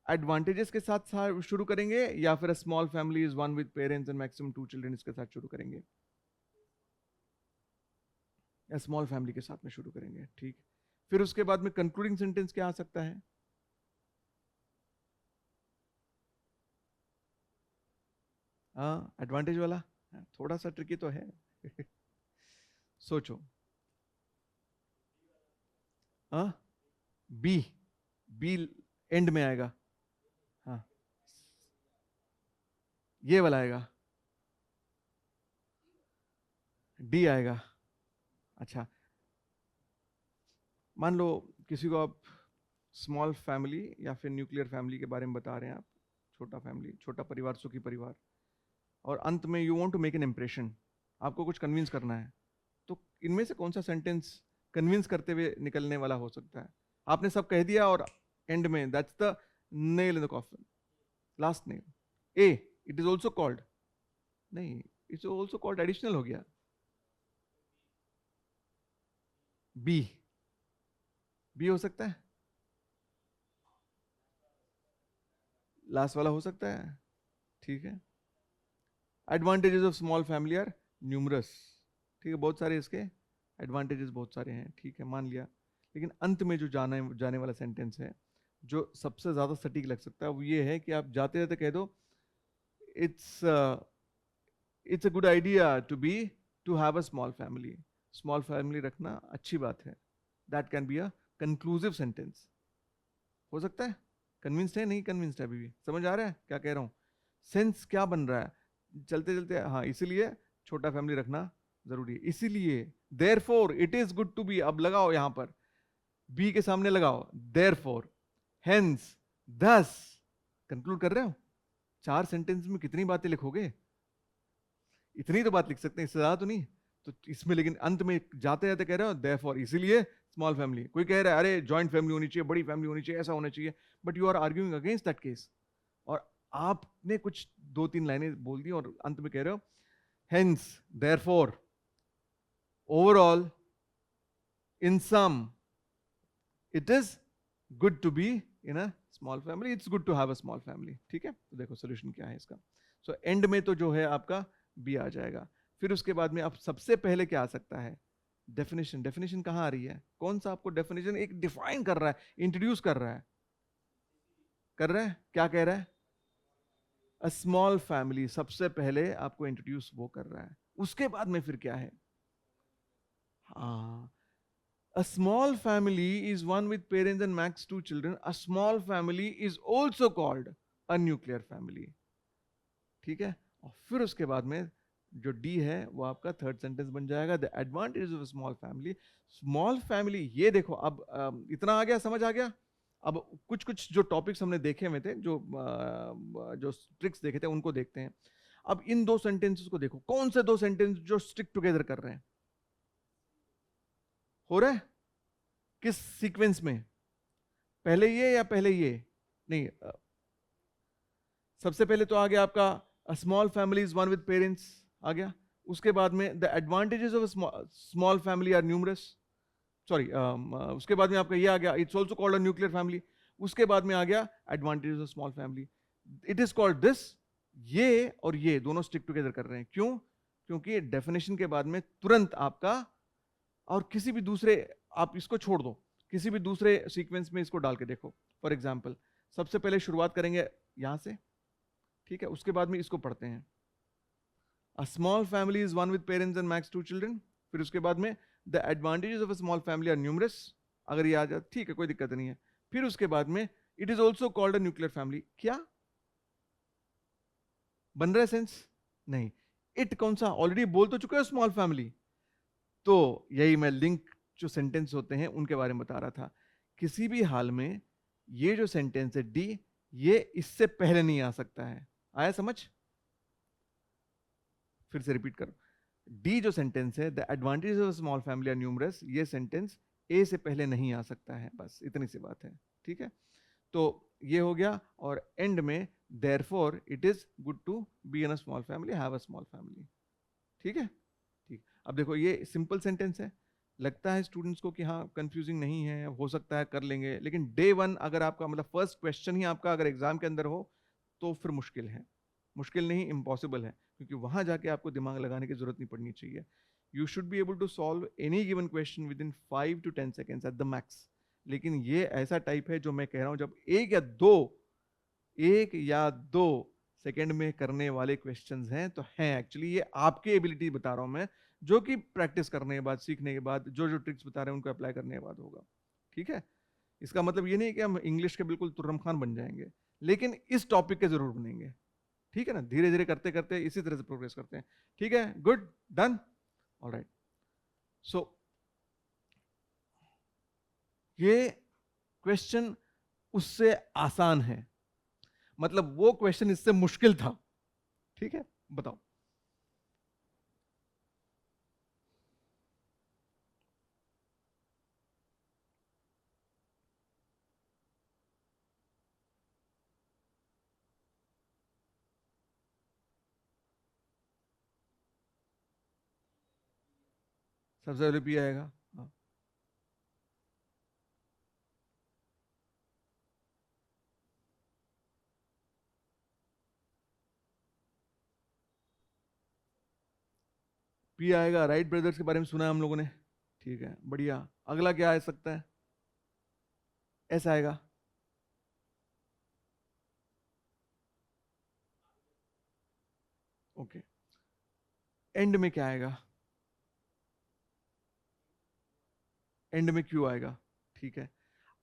एडवांटेजेस के साथ शुरू करेंगे या फिर अ small family is one with parents and maximum 2 children, इसके साथ शुरू करेंगे, या स्मॉल फैमिली के साथ में शुरू करेंगे, ठीक। फिर उसके बाद में कंक्लूडिंग सेंटेंस क्या आ सकता है? हाँ, एडवांटेज वाला, थोड़ा सा ट्रिकी तो है। सोचो। हाँ, बी, बी एंड में आएगा। हाँ, ये वाला आएगा, डी आएगा। अच्छा, मान लो किसी को आप स्मॉल फैमिली या फिर न्यूक्लियर फैमिली के बारे में बता रहे हैं, आप छोटा फैमिली, छोटा परिवार, सुखी परिवार, और अंत में you want to make an impression, आपको कुछ कन्विंस करना है, तो इनमें से कौन सा सेंटेंस कन्विंस करते हुए निकलने वाला हो सकता है? आपने सब कह दिया और एंड में that's the nail in the coffin, last nail. A, it is also called, नहीं, इट्स ऑल्सो कॉल्ड, एडिशनल हो गया। बी, बी हो सकता है, लास्ट वाला हो सकता है, ठीक है। Advantages of small family are numerous, ठीक है, बहुत सारे इसके एडवांटेजेस बहुत सारे हैं, ठीक है, मान लिया। लेकिन अंत में जो जाने वाला सेंटेंस है, जो सबसे ज्यादा सटीक लग सकता है, वो ये है कि आप जाते जाते कह दो, it's it's a good idea to have a small family, small family रखना अच्छी बात है। That can be a conclusive sentence, हो सकता है। कन्विंस्ड है, नहीं कन्विंस्ड है अभी भी? समझ आ रहा है क्या कह रहा हूं? सेंस क्या बन रहा है चलते चलते? हाँ, इसीलिए छोटा फैमिली रखना जरूरी है, इसीलिए therefore it is good to be, अब लगाओ यहां पर, बी के सामने लगाओ देयरफॉर, हेंस, thus, कंक्लूड कर रहे हो। 4 सेंटेंस में कितनी बातें लिखोगे? इतनी तो बात लिख सकते हैं, इससे ज्यादा तो नहीं। तो इसमें लेकिन अंत में जाते जाते कह रहे हो देयरफॉर, इसीलिए स्मॉल फैमिली। कोई कह रहा है अरे जॉइंट फैमिली होनी चाहिए, बड़ी फैमिली होनी चाहिए, ऐसा होना चाहिए, but you are arguing against that case, और आपने कुछ 2-3 लाइनें बोल दी और अंत में कह रहे हो hence, therefore, overall, in sum, it is good to be in a small family, it's good to have a small family, ठीक है। तो देखो सोल्यूशन क्या है इसका। सो एंड में तो जो है आपका बी आ जाएगा। फिर उसके बाद में आप सबसे पहले क्या आ सकता है? डेफिनेशन। डेफिनेशन कहाँ आ रही है? कौन सा आपको डेफिनेशन एक डिफाइन कर रहा है, इंट्रोड्यूस कर रहा है? क्या कह रहा है? अ स्मॉल फैमिली, सबसे पहले आपको इंट्रोड्यूस वो कर रहा है। उसके बाद में फिर क्या है? हाँ, a small family is one with parents and max 2 children. A small family is also called a nuclear family. ठीक है। और फिर उसके बाद में जो डी है वो आपका थर्ड सेंटेंस बन जाएगा, the advantage of small family. Small family, ये देखो अब इतना आ गया, समझ आ गया। अब कुछ कुछ जो टॉपिक्स हमने देखे हुए थे, जो ट्रिक्स देखे थे, उनको देखते हैं। अब इन 2 सेंटेंसेस को देखो, कौन से 2 सेंटेंस जो स्टिक टुगेदर कर रहे हैं? हो रहा है किस सीक्वेंस में? पहले ये या पहले ये? नहीं, सबसे पहले तो आ गया आपका small family is one with parents, आ गया। उसके बाद में the advantages of small family are numerous, sorry, उसके बाद में आपका ये आ गया, it's also called a nuclear family. उसके बाद में आ गया advantages of small family, it is called this. ये और ये दोनों स्टिक टुगेदर कर रहे हैं, क्यों? क्योंकि डेफिनेशन के बाद में तुरंत आपका, और किसी भी दूसरे, आप इसको छोड़ दो, किसी भी दूसरे सीक्वेंस में इसको डाल के देखो। फॉर एग्जाम्पल, सबसे पहले शुरुआत करेंगे यहां से, ठीक है। उसके बाद में इसको पढ़ते हैं, a small family is one with parents and max 2 children. फिर उसके बाद में the advantages of a small family are numerous, अगर ये आ जाए ठीक है, कोई दिक्कत नहीं है। फिर उसके बाद में it is also called a nuclear family. क्या बन रहा है सेंस? नहीं। इट कौन सा? ऑलरेडी बोल तो चुके हो स्मॉल फैमिली, तो यही मैं लिंक जो सेंटेंस होते हैं उनके बारे में बता रहा था। किसी भी हाल में ये जो सेंटेंस है डी, ये इससे पहले नहीं आ सकता है। आया समझ? फिर से रिपीट करो, डी जो सेंटेंस है, the advantage of small family are numerous, ये सेंटेंस ए से पहले नहीं आ सकता है, बस इतनी सी बात है, ठीक है। तो ये हो गया, और एंड में therefore it is good to be in a small family, have a small family. ठीक है, ठीक। अब देखो ये सिंपल सेंटेंस है, लगता है स्टूडेंट्स को कि हाँ कंफ्यूजिंग नहीं है, हो सकता है कर लेंगे, लेकिन डे वन अगर आपका मतलब फर्स्ट क्वेश्चन ही आपका अगर एग्जाम के अंदर हो तो फिर मुश्किल है, मुश्किल नहीं इम्पॉसिबल है, क्योंकि वहां जाके आपको दिमाग लगाने की जरूरत नहीं पड़नी चाहिए। You should be able to solve any given question within 5 to 10 seconds at the max. लेकिन ये ऐसा टाइप है जो मैं कह रहा हूं, जब एक या दो सेकंड में करने वाले क्वेश्चंस हैं तो हैं एक्चुअली, ये आपकी एबिलिटी बता रहा हूं मैं, जो कि प्रैक्टिस करने के बाद, सीखने के बाद, जो जो ट्रिक्स बता रहे हैं उनको अप्लाई करने के बाद होगा। ठीक है, इसका मतलब ये नहीं कि हम इंग्लिश के बिल्कुल तुर्रम खान बन जाएंगे, लेकिन इस टॉपिक के जरूर बनेंगे। ठीक है ना, धीरे धीरे करते करते इसी तरह से प्रोग्रेस करते हैं। ठीक है, गुड, डन, ऑलराइट। सो ये क्वेश्चन उससे आसान है, मतलब वो क्वेश्चन इससे मुश्किल था। ठीक है, बताओ। सबसे पहले पी आएगा, हाँ। पी आएगा, राइट ब्रदर्स के बारे में सुना है हम लोगों ने। ठीक है, बढ़िया। अगला क्या आ सकता है? एस आएगा। ओके, एंड में क्या आएगा? एंड में क्यू आएगा। ठीक है,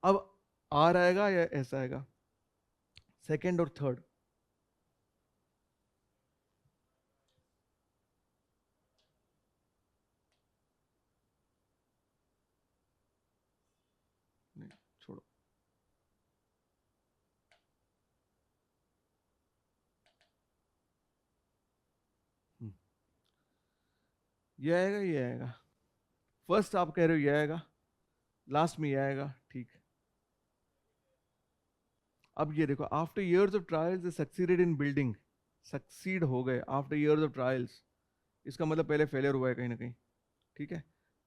अब आर आएगा या एस आएगा? सेकंड और थर्ड? नहीं, छोड़ो। हम्म, ये आएगा, ये आएगा। फर्स्ट आप कह रहे हो ये आएगा, लास्ट में ये आएगा। ठीक, अब ये देखो, after years of trials they succeeded in building, succeed हो गए आफ्टर इयर्स ऑफ ट्रायल्स, इसका मतलब पहले फेलियर हुआ है कहीं ना कहीं। ठीक है,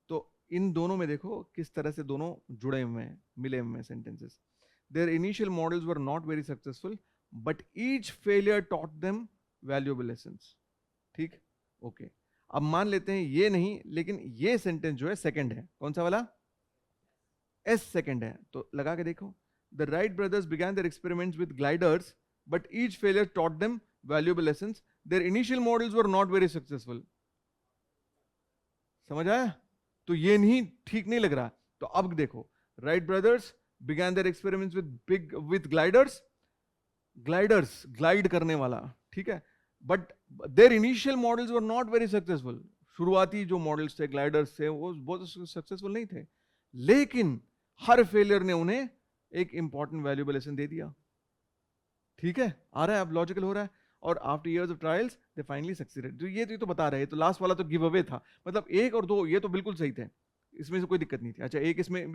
तो इन दोनों में देखो किस तरह से दोनों जुड़े हुए हैं, मिले हुए हैं sentences. There initial models were not very successful but each failure taught them valuable lessons. ठीक, ओके। अब मान लेते हैं ये नहीं, लेकिन ये सेंटेंस जो है सेकंड है, कौन सा वाला? एस सेकंड है, तो लगा के देखो। The Wright brothers began their experiments with gliders but each failure taught them valuable lessons, their initial models were not very successful. समझ आया? तो ये नहीं, ठीक नहीं लग रहा। तो अब देखो, Wright brothers began their experiments with gliders, gliders glide करने वाला, ठीक है, but their initial models were not very successful. शुरुआती जो मॉडल्स थे, ग्लाइडर्स थे, वो बहुत सक्सेसफुल नहीं थे, लेकिन हर फेलियर ने उन्हें एक इंपॉर्टेंट वैल्यूएबल लेसन दे दिया। ठीक है, आ रहा है, अब लॉजिकल हो रहा है। और after years of trials they finally succeeded. तो ये तो बता रहे हैं, तो लास्ट वाला तो गिव अवे था, मतलब एक और दो ये तो बिल्कुल सही थे, इसमें से कोई दिक्कत नहीं थी। अच्छा, एक इसमें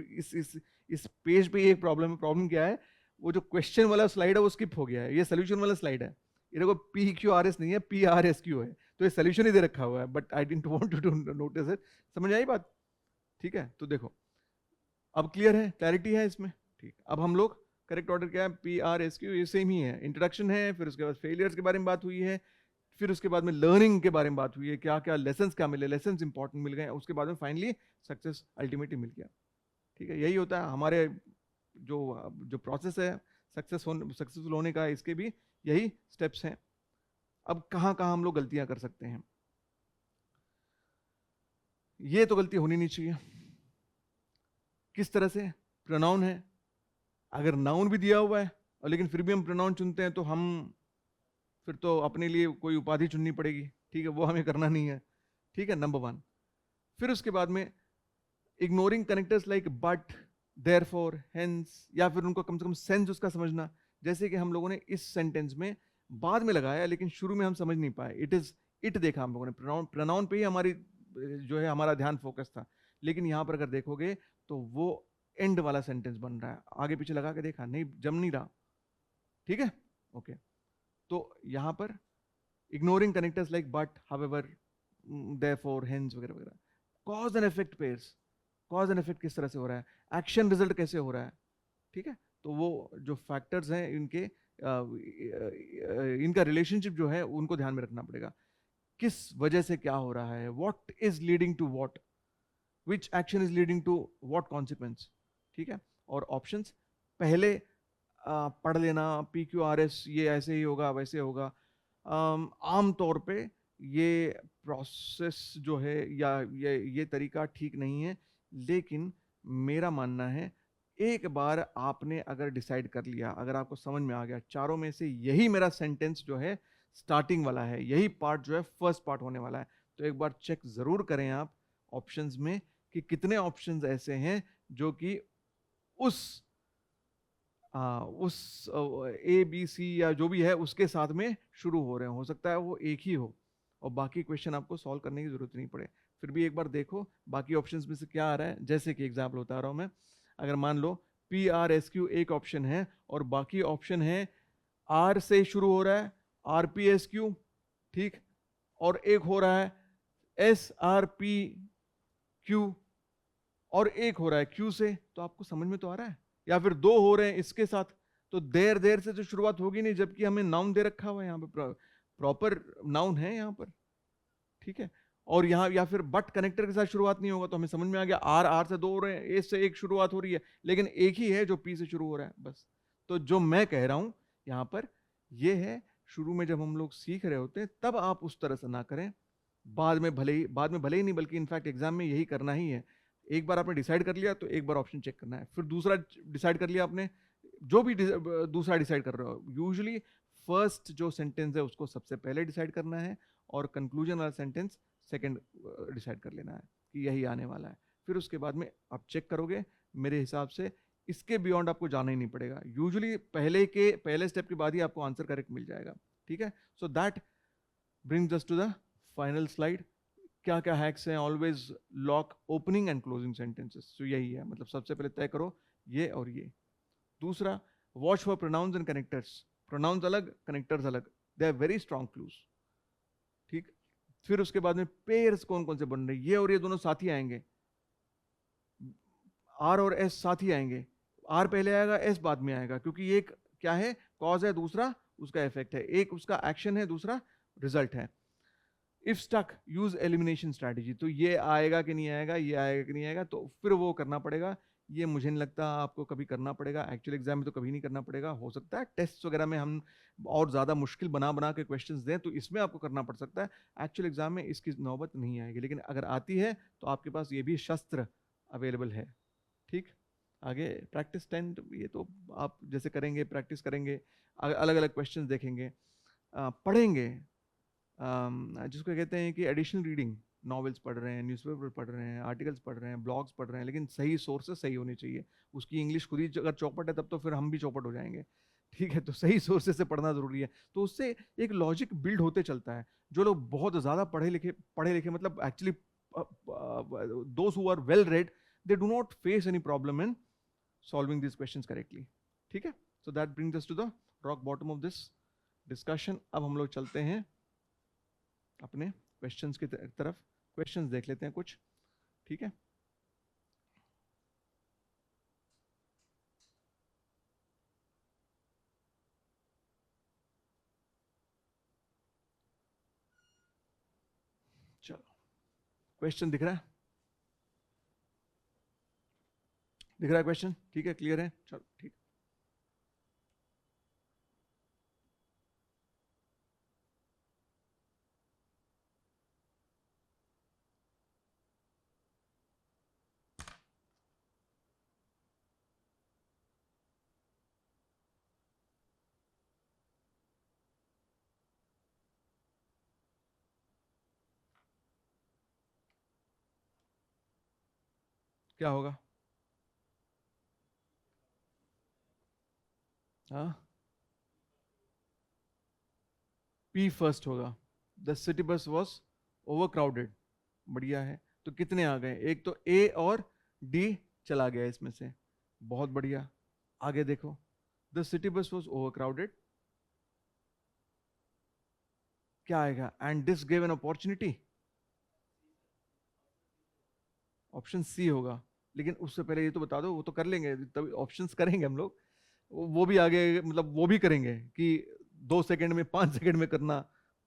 इस पेज पे एक प्रॉब्लम है। प्रॉब्लम क्या है? वो जो क्वेश्चन वाला स्लाइड है वो स्किप हो गया है, ये सोल्यूशन वाला स्लाइड है। ये देखो, पी क्यू आर एस नहीं है, पी आर एस क्यू है, तो ये सोल्यूशन ही दे रखा हुआ है, but I didn't want to notice it. समझ आई बात? ठीक है, तो देखो अब क्लियर है, क्लैरिटी है इसमें। ठीक, अब हम लोग करेक्ट ऑर्डर क्या है? पी आर एस क्यू, ये सेम ही है। इंट्रोडक्शन है, फिर उसके बाद फेलियर्स के बारे में बात हुई है, फिर उसके बाद में लर्निंग के बारे में बात हुई है, क्या क्या लेसन्स क्या मिले, लेसन्स इंपॉर्टेंट मिल गए, उसके बाद में फाइनली सक्सेस अल्टीमेटली मिल गया। ठीक है, यही होता है हमारे जो जो प्रोसेस है सक्सेसफुल होने का, इसके भी यही स्टेप्स हैं। अब कहाँ कहाँ हम लोग गलतियां कर सकते हैं? ये तो गलती होनी नहीं चाहिए। किस तरह से? प्रोनाउन है, अगर नाउन भी दिया हुआ है और लेकिन फिर भी हम प्रोनाउन चुनते हैं, तो हम फिर तो अपने लिए कोई उपाधि चुननी पड़ेगी। ठीक है, वो हमें करना नहीं है। ठीक है, नंबर वन। फिर उसके बाद में ignoring connectors like but, therefore, hence, या फिर उनको कम से कम सेंस उसका समझना। जैसे कि हम लोगों ने इस सेंटेंस में बाद में लगाया, लेकिन शुरू में हम समझ नहीं पाए। इट इज, इट देखा हम लोगों ने, प्रोनाउन पे ही हमारी जो है हमारा ध्यान फोकस था, लेकिन यहां पर अगर देखोगे तो वो एंड वाला सेंटेंस बन रहा है, आगे पीछे लगा के देखा, नहीं जम नहीं रहा, ठीक है, ओके। तो यहां पर ignoring connectors like but, however, therefore, hence वगैरह वगैरह। Cause and effect pairs, cause and effect किस तरह से हो रहा है, एक्शन रिजल्ट कैसे हो रहा है, ठीक है। तो वो जो फैक्टर्स हैं इनके इनका रिलेशनशिप जो है उनको ध्यान में रखना पड़ेगा, किस वजह से क्या हो रहा है, what is leading to what, which action is leading to what consequence, ठीक है। और ऑप्शंस पहले पढ़ लेना, PQRS ये ऐसे ही होगा वैसे होगा, आम तौर पे ये प्रोसेस जो है या ये तरीका ठीक नहीं है, लेकिन मेरा मानना है एक बार आपने अगर डिसाइड कर लिया, अगर आपको समझ में आ गया चारों में से यही मेरा सेंटेंस जो है स्टार्टिंग वाला है, यही पार्ट जो है फर्स्ट पार्ट होने वाला है, तो एक बार चेक जरूर करें आप ऑप्शंस में कि कितने ऑप्शंस ऐसे हैं जो कि उस ABC या जो भी है उसके साथ में शुरू हो रहे हैं। हो सकता है वो एक ही हो और बाकी क्वेश्चन आपको सॉल्व करने की जरूरत नहीं पड़े, फिर भी एक बार देखो बाकी ऑप्शंस में से क्या आ रहा है। जैसे कि एग्जाम्पल बता रहा हूं मैं, अगर मान लो PRSQ एक ऑप्शन है और बाकी ऑप्शन है R से शुरू हो रहा है, RPSQ, ठीक, और एक हो रहा है SRPQ और एक हो रहा है Q से, तो आपको समझ में तो आ रहा है। या फिर दो हो रहे हैं इसके साथ, तो देर देर से तो शुरुआत होगी नहीं, जबकि हमें नाउन दे रखा हुआ है यहाँ पे, प्रॉपर नाउन है यहाँ पर, ठीक है। और यहाँ या फिर बट कनेक्टर के साथ शुरुआत नहीं होगा, तो हमें समझ में आ गया आर से दो हो रहे हैं, ए से एक शुरुआत हो रही है, लेकिन एक ही है जो पी से शुरू हो रहा है बस। तो जो मैं कह रहा हूं यहाँ पर ये है, शुरू में जब हम लोग सीख रहे होते हैं तब आप उस तरह से ना करें, बाद में भले ही नहीं, बल्कि इनफैक्ट एग्जाम में यही करना ही है। एक बार आपने डिसाइड कर लिया तो एक बार ऑप्शन चेक करना है, फिर दूसरा डिसाइड कर लिया आपने, जो भी दूसरा डिसाइड कर रहे हो, यूजुअली फर्स्ट जो सेंटेंस है उसको सबसे पहले डिसाइड करना है और कंक्लूजन वाला सेंटेंस सेकंड डिसाइड कर लेना है कि यही आने वाला है। फिर उसके बाद में आप चेक करोगे, मेरे हिसाब से इसके बियॉन्ड आपको जाना ही नहीं पड़ेगा, यूजुअली पहले स्टेप के बाद ही आपको आंसर करेक्ट मिल जाएगा, ठीक है। So that brings us to the final slide. क्या क्या हैक्स हैं, always lock opening and closing sentences, तो यही है, मतलब सबसे पहले तय करो ये और ये। दूसरा, watch for pronouns and connectors, pronouns अलग कनेक्टर्स अलग, they are very strong clues, ठीक। फिर उसके बाद में पेयर्स कौन कौन से बन रहे हैं, ये और ये दोनों साथ ही आएंगे, आर और एस साथ ही आएंगे, आर पहले आएगा एस बाद में आएगा, क्योंकि एक क्या है, कॉज है, दूसरा उसका इफेक्ट है, एक उसका एक्शन है, दूसरा रिजल्ट है। If stuck use elimination strategy, तो ये आएगा कि नहीं आएगा, ये आएगा कि नहीं आएगा, तो फिर वो करना पड़ेगा। ये मुझे नहीं लगता आपको कभी करना पड़ेगा, एक्चुअल एग्जाम में तो कभी नहीं करना पड़ेगा, हो सकता है टेस्ट वगैरह में हम और ज़्यादा मुश्किल बना बना के क्वेश्चंस दें तो इसमें आपको करना पड़ सकता है, एक्चुअल एग्जाम में इसकी नौबत नहीं आएगी, लेकिन अगर आती है तो आपके पास ये भी शस्त्र अवेलेबल है, ठीक। आगे प्रैक्टिस 10, ये तो आप जैसे करेंगे, प्रैक्टिस करेंगे, अलग अलग क्वेश्चन देखेंगे, पढ़ेंगे, जिसको कहते हैं कि एडिशनल रीडिंग, नॉवेल्स पढ़ रहे हैं, न्यूज़पेपर पढ़ रहे हैं, आर्टिकल्स पढ़ रहे हैं, ब्लॉग्स पढ़ रहे हैं, लेकिन सही सोर्सेस सही होनी चाहिए। उसकी इंग्लिश खुद ही अगर चौपट है तब तो फिर हम भी चौपट हो जाएंगे, ठीक है। तो सही सोर्सेस से पढ़ना जरूरी है, तो उससे एक लॉजिक बिल्ड होते चलता है। जो लोग बहुत ज़्यादा पढ़े लिखे मतलब actually those who are well read, they do not face any problem in solving this questions correctly, ठीक है। So that brings us to the rock bottom of this discussion. अब हम लोग चलते हैं अपने क्वेश्चंस की तरफ, क्वेश्चंस देख लेते हैं कुछ, ठीक है। चलो, क्वेश्चन दिख रहा है, दिख रहा है क्वेश्चन, ठीक है, क्लियर है, चलो ठीक। क्या होगा, हाँ, पी फर्स्ट होगा, the city bus was over crowded, बढ़िया है। तो कितने आ गए, एक तो ए और डी चला गया इसमें से, बहुत बढ़िया, आगे देखो, the city bus was over crowded, क्या आएगा? And this gave an opportunity, option C होगा। लेकिन उससे पहले ये तो बता दो, वो तो कर लेंगे तभी ऑप्शंस करेंगे हम लोग, वो भी आगे, मतलब वो भी करेंगे कि 2 सेकंड में 5 सेकंड में करना,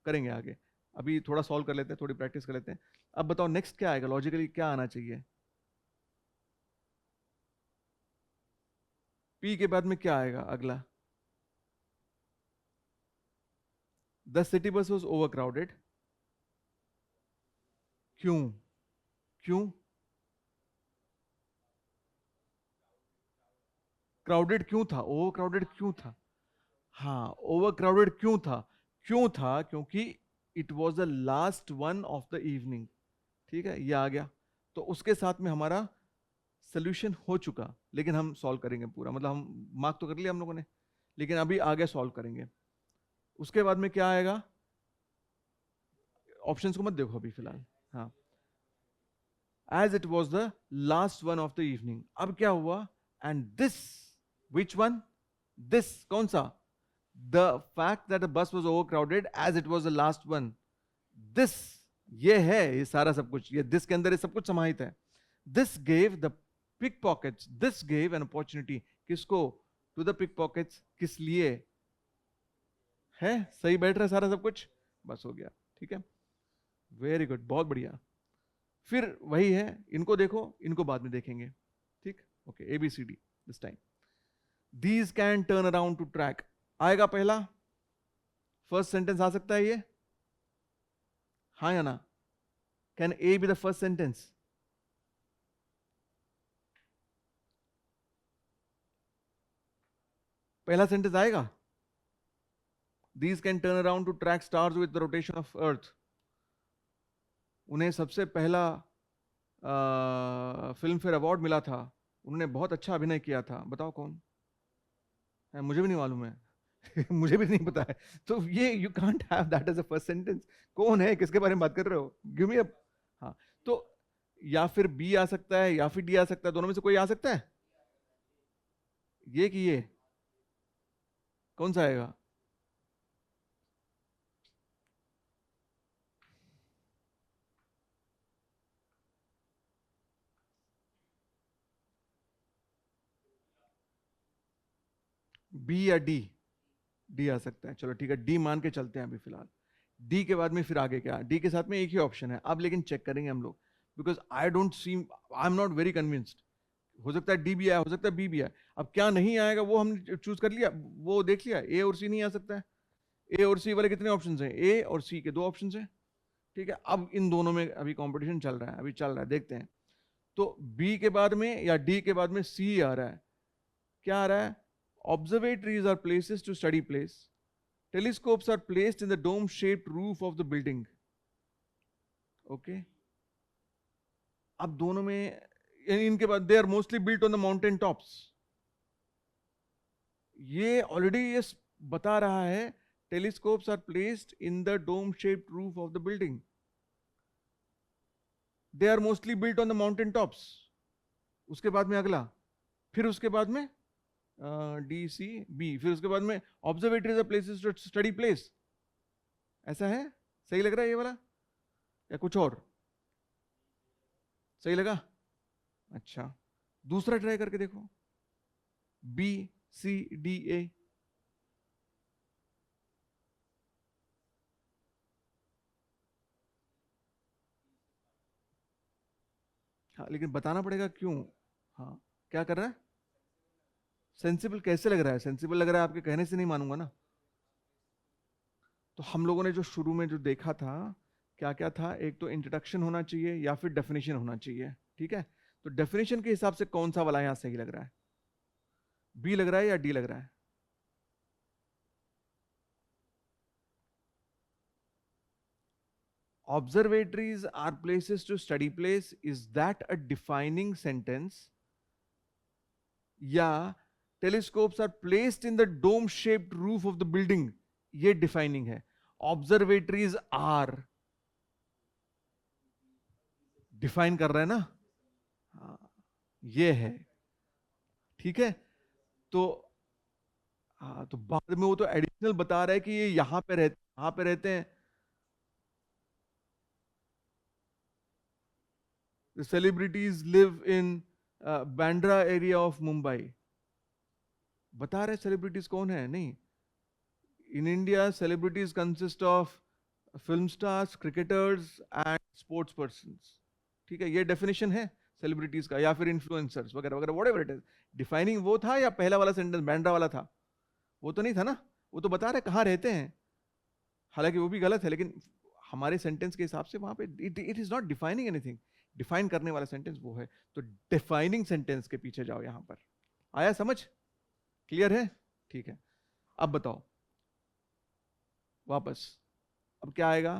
करेंगे आगे। अभी थोड़ा सॉल्व कर लेते हैं, थोड़ी प्रैक्टिस कर लेते हैं। अब बताओ नेक्स्ट क्या आएगा, लॉजिकली क्या आना चाहिए? पी के बाद में क्या आएगा अगला? The city bus was over crowded, क्यों? क्यों क्राउडेड क्यों था? ओवर क्राउडेड क्यों था? हाँ, ओवर क्राउडेड क्यों था? क्यों था? क्योंकि it was the last one of the evening. ठीक है, ये आ गया। तो उसके साथ में हमारा सोल्यूशन हो चुका, लेकिन हम सॉल्व करेंगे पूरा, मतलब हम मार्क तो कर लिया हम लोगों ने, लेकिन अभी आगे सॉल्व करेंगे। उसके बाद में क्या आएगा? ऑप्शंस को मत देखो अभी फिलहाल। हाँ, as it was the last one of the evening, अब क्या हुआ? And this, which one? This कौन सा? The fact that the bus was over crowded as it was the last one, this, ये है, ये सारा सब कुछ, ये दिस के अंदर ये सब कुछ समाहित है। This gave the pick pockets, this gave an opportunity, किसको? टू द पिक पॉकेट्स, किस लिए? है सही बैठ रहा है सारा सब कुछ? बस हो गया, ठीक है, वेरी गुड, बहुत बढ़िया। फिर वही है, इनको देखो, इनको बाद में देखेंगे, ठीक, okay, ABCD this time. These can turn around two track, आएगा पहला, फर्स्ट सेंटेंस आ सकता है ये, हाँ या ना? Can A be the first sentence? पहला सेंटेंस आएगा, these can turn around two track stars with the rotation of earth. उन्हें सबसे पहला फिल्म फेयर अवार्ड मिला था, उन्होंने बहुत अच्छा अभिनय किया था, बताओ कौन है? मुझे भी नहीं मालूम है। मुझे भी नहीं पता है। तो ये you can't have that as a first sentence. कौन है, किसके बारे में बात कर रहे हो? गिव मी अ, हाँ, तो या फिर बी आ सकता है या फिर डी आ सकता है, दोनों में से कोई आ सकता है। ये कि ये, कौन सा आएगा? बी या डी? डी आ सकता है, चलो ठीक है, डी मान के चलते हैं अभी फिलहाल। डी के बाद में फिर आगे क्या? डी के साथ में एक ही ऑप्शन है अब, लेकिन चेक करेंगे हम लोग, because I don't see, I am not very convinced. हो सकता है डी भी आया, हो सकता है बी भी आया। अब क्या नहीं आएगा वो हमने चूज कर लिया, वो देख लिया, ए और सी नहीं आ सकता है। ए और सी वाले कितने ऑप्शन हैं? ए और सी के 2 ऑप्शन हैं, ठीक है। अब इन दोनों में अभी कंपटीशन चल रहा है, अभी चल रहा है, देखते हैं। तो बी के बाद में या डी के बाद में सी आ रहा है, क्या आ रहा है? Observatories are places to study place, telescopes are placed in the dome shaped roof of the building, okay। अब दोनों में, इनके बाद they are mostly built on the mountain tops, ये ऑलरेडी ये बता रहा है, telescopes are placed in the dome shaped roof of the building, they are mostly built on the mountain tops. उसके बाद में अगला, फिर उसके बाद में डी सी बी, फिर उसके बाद में observatories are places to study place, ऐसा है? सही लग रहा है ये वाला या कुछ और? सही लगा? अच्छा, दूसरा ट्राई करके देखो, बी सी डी ए। हाँ, लेकिन बताना पड़ेगा क्यों। हाँ, क्या कर रहा है? सेंसिबल कैसे लग रहा है? सेंसिबल लग रहा है आपके कहने से नहीं मानूंगा ना। तो हम लोगों ने जो शुरू में जो देखा था, क्या क्या था? एक तो इंट्रोडक्शन होना चाहिए या फिर डेफिनेशन होना चाहिए, ठीक है। तो डेफिनेशन के हिसाब से कौन सा वाला यहां सही लग रहा है? बी लग रहा है या डी लग रहा है? Observatories are places to study place, is that a defining sentence? या telescopes are placed in the dome shaped roof of the building, ये defining है। Observatories are define कर रहा है ना, हाँ, ये है, ठीक है, तो हाँ, तो बाद में वो तो एडिशनल बता रहा है कि ये यहाँ पे रहते हैं। The celebrities live in Bandra area of Mumbai. बता रहे सेलिब्रिटीज कौन है? नहीं, in India celebrities consist of film stars, cricketers and sports persons. ठीक है, ये डेफिनेशन है सेलिब्रिटीज का, या फिर इन्फ्लुएंसर्स वगैरह वगैरह, व्हाटएवर इट इज। डिफाइनिंग वो था या पहला वाला सेंटेंस बैंड्रा वाला था? वो तो नहीं था ना, वो तो बता रहे कहाँ रहते हैं। हालांकि वो भी गलत है, लेकिन हमारे सेंटेंस के हिसाब से वहां पे it is not defining anything. Define करने वाला सेंटेंस वो है, तो डिफाइनिंग सेंटेंस के पीछे जाओ। यहां पर आया समझ? क्लियर है? ठीक है, अब बताओ वापस। अब क्या आएगा?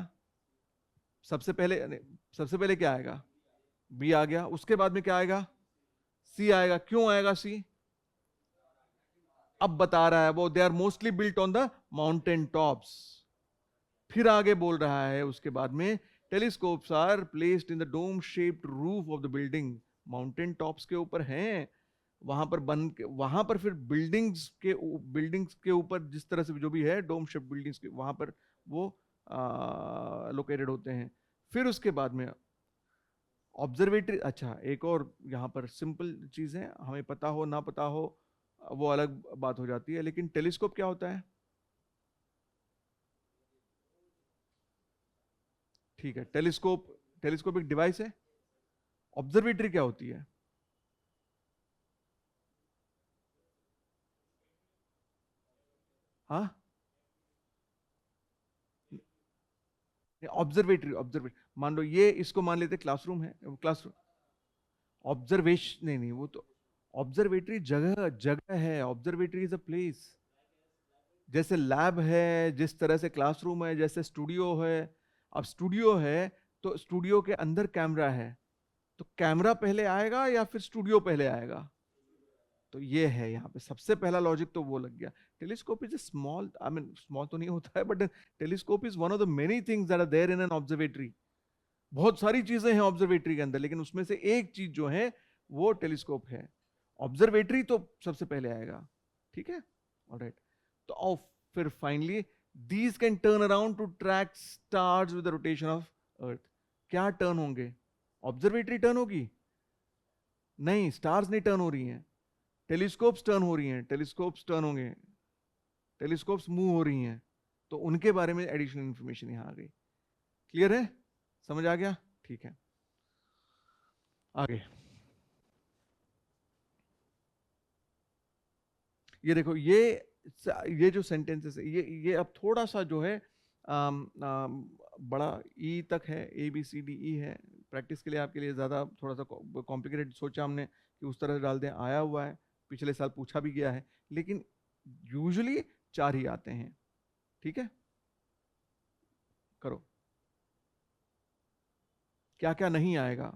सबसे पहले क्या आएगा? बी आ गया। उसके बाद में क्या आएगा? सी आएगा। क्यों आएगा सी? अब बता रहा है वो, they are mostly built on the mountain tops. फिर आगे बोल रहा है उसके बाद में, telescopes are placed in the dome shaped roof of the building. Mountain tops के ऊपर हैं, वहां पर फिर बिल्डिंग्स के ऊपर जिस तरह से जो भी है डोम शेप बिल्डिंग्स के वहां पर वो लोकेटेड होते हैं। फिर उसके बाद में ऑब्जर्वेटरी। अच्छा, एक और यहाँ पर सिंपल चीज है, हमें पता हो ना पता हो वो अलग बात हो जाती है, लेकिन टेलीस्कोप क्या होता है? ठीक है, टेलीस्कोप एक डिवाइस है। ऑब्जर्वेटरी क्या होती है? हाँ, ऑब्जर्वेटरी मान लो, ये इसको मान लेते क्लासरूम है, क्लासरूम। ऑब्जर्वेशन नहीं नहीं, वो तो ऑब्जर्वेटरी जगह जगह है। Observatory is a place. जैसे लैब है, जिस तरह से क्लासरूम है, जैसे स्टूडियो है। अब स्टूडियो है तो स्टूडियो के अंदर कैमरा है, तो कैमरा पहले आएगा या फिर स्टूडियो पहले आएगा? तो ये है यहाँ पे सबसे पहला लॉजिक, तो वो लग गया। Telescope is a small, I mean small तो नहीं होता है, but telescope is one of the many things that are there in an observatory. बहुत सारी चीजें हैं ऑब्जर्वेटरी के अंदर, लेकिन उसमें से एक चीज जो है वो टेलीस्कोप है। ऑब्जर्वेटरी तो सबसे पहले आएगा। ठीक है, ऑलराइट। तो आओ फिर finally, these can turn around two track stars with the rotation of earth. क्या टर्न होंगे? ऑब्जर्वेटरी टर्न होगी? नहीं, स्टार्स नहीं टर्न हो रही हैं, टेलीस्कोप्स टर्न हो रही हैं। टेलीस्कोप्स टर्न होंगे, टेलीस्कोप्स मूव हो रही हैं, तो उनके बारे में एडिशनल इंफॉर्मेशन यहां आ गई। क्लियर है? समझ आ गया? ठीक है, आगे। ये देखो, ये जो सेंटेंसेस है, ये अब थोड़ा सा जो है बड़ा ई तक है, ए बी सी डी ई है। प्रैक्टिस के लिए आपके लिए ज़्यादा थोड़ा सा कॉम्प्लिकेटेड सोचा हमने कि उस तरह से डाल दें, आया हुआ है, पिछले साल पूछा भी गया है, लेकिन यूजुअली 4 ही आते हैं। ठीक है, करो। क्या क्या नहीं आएगा?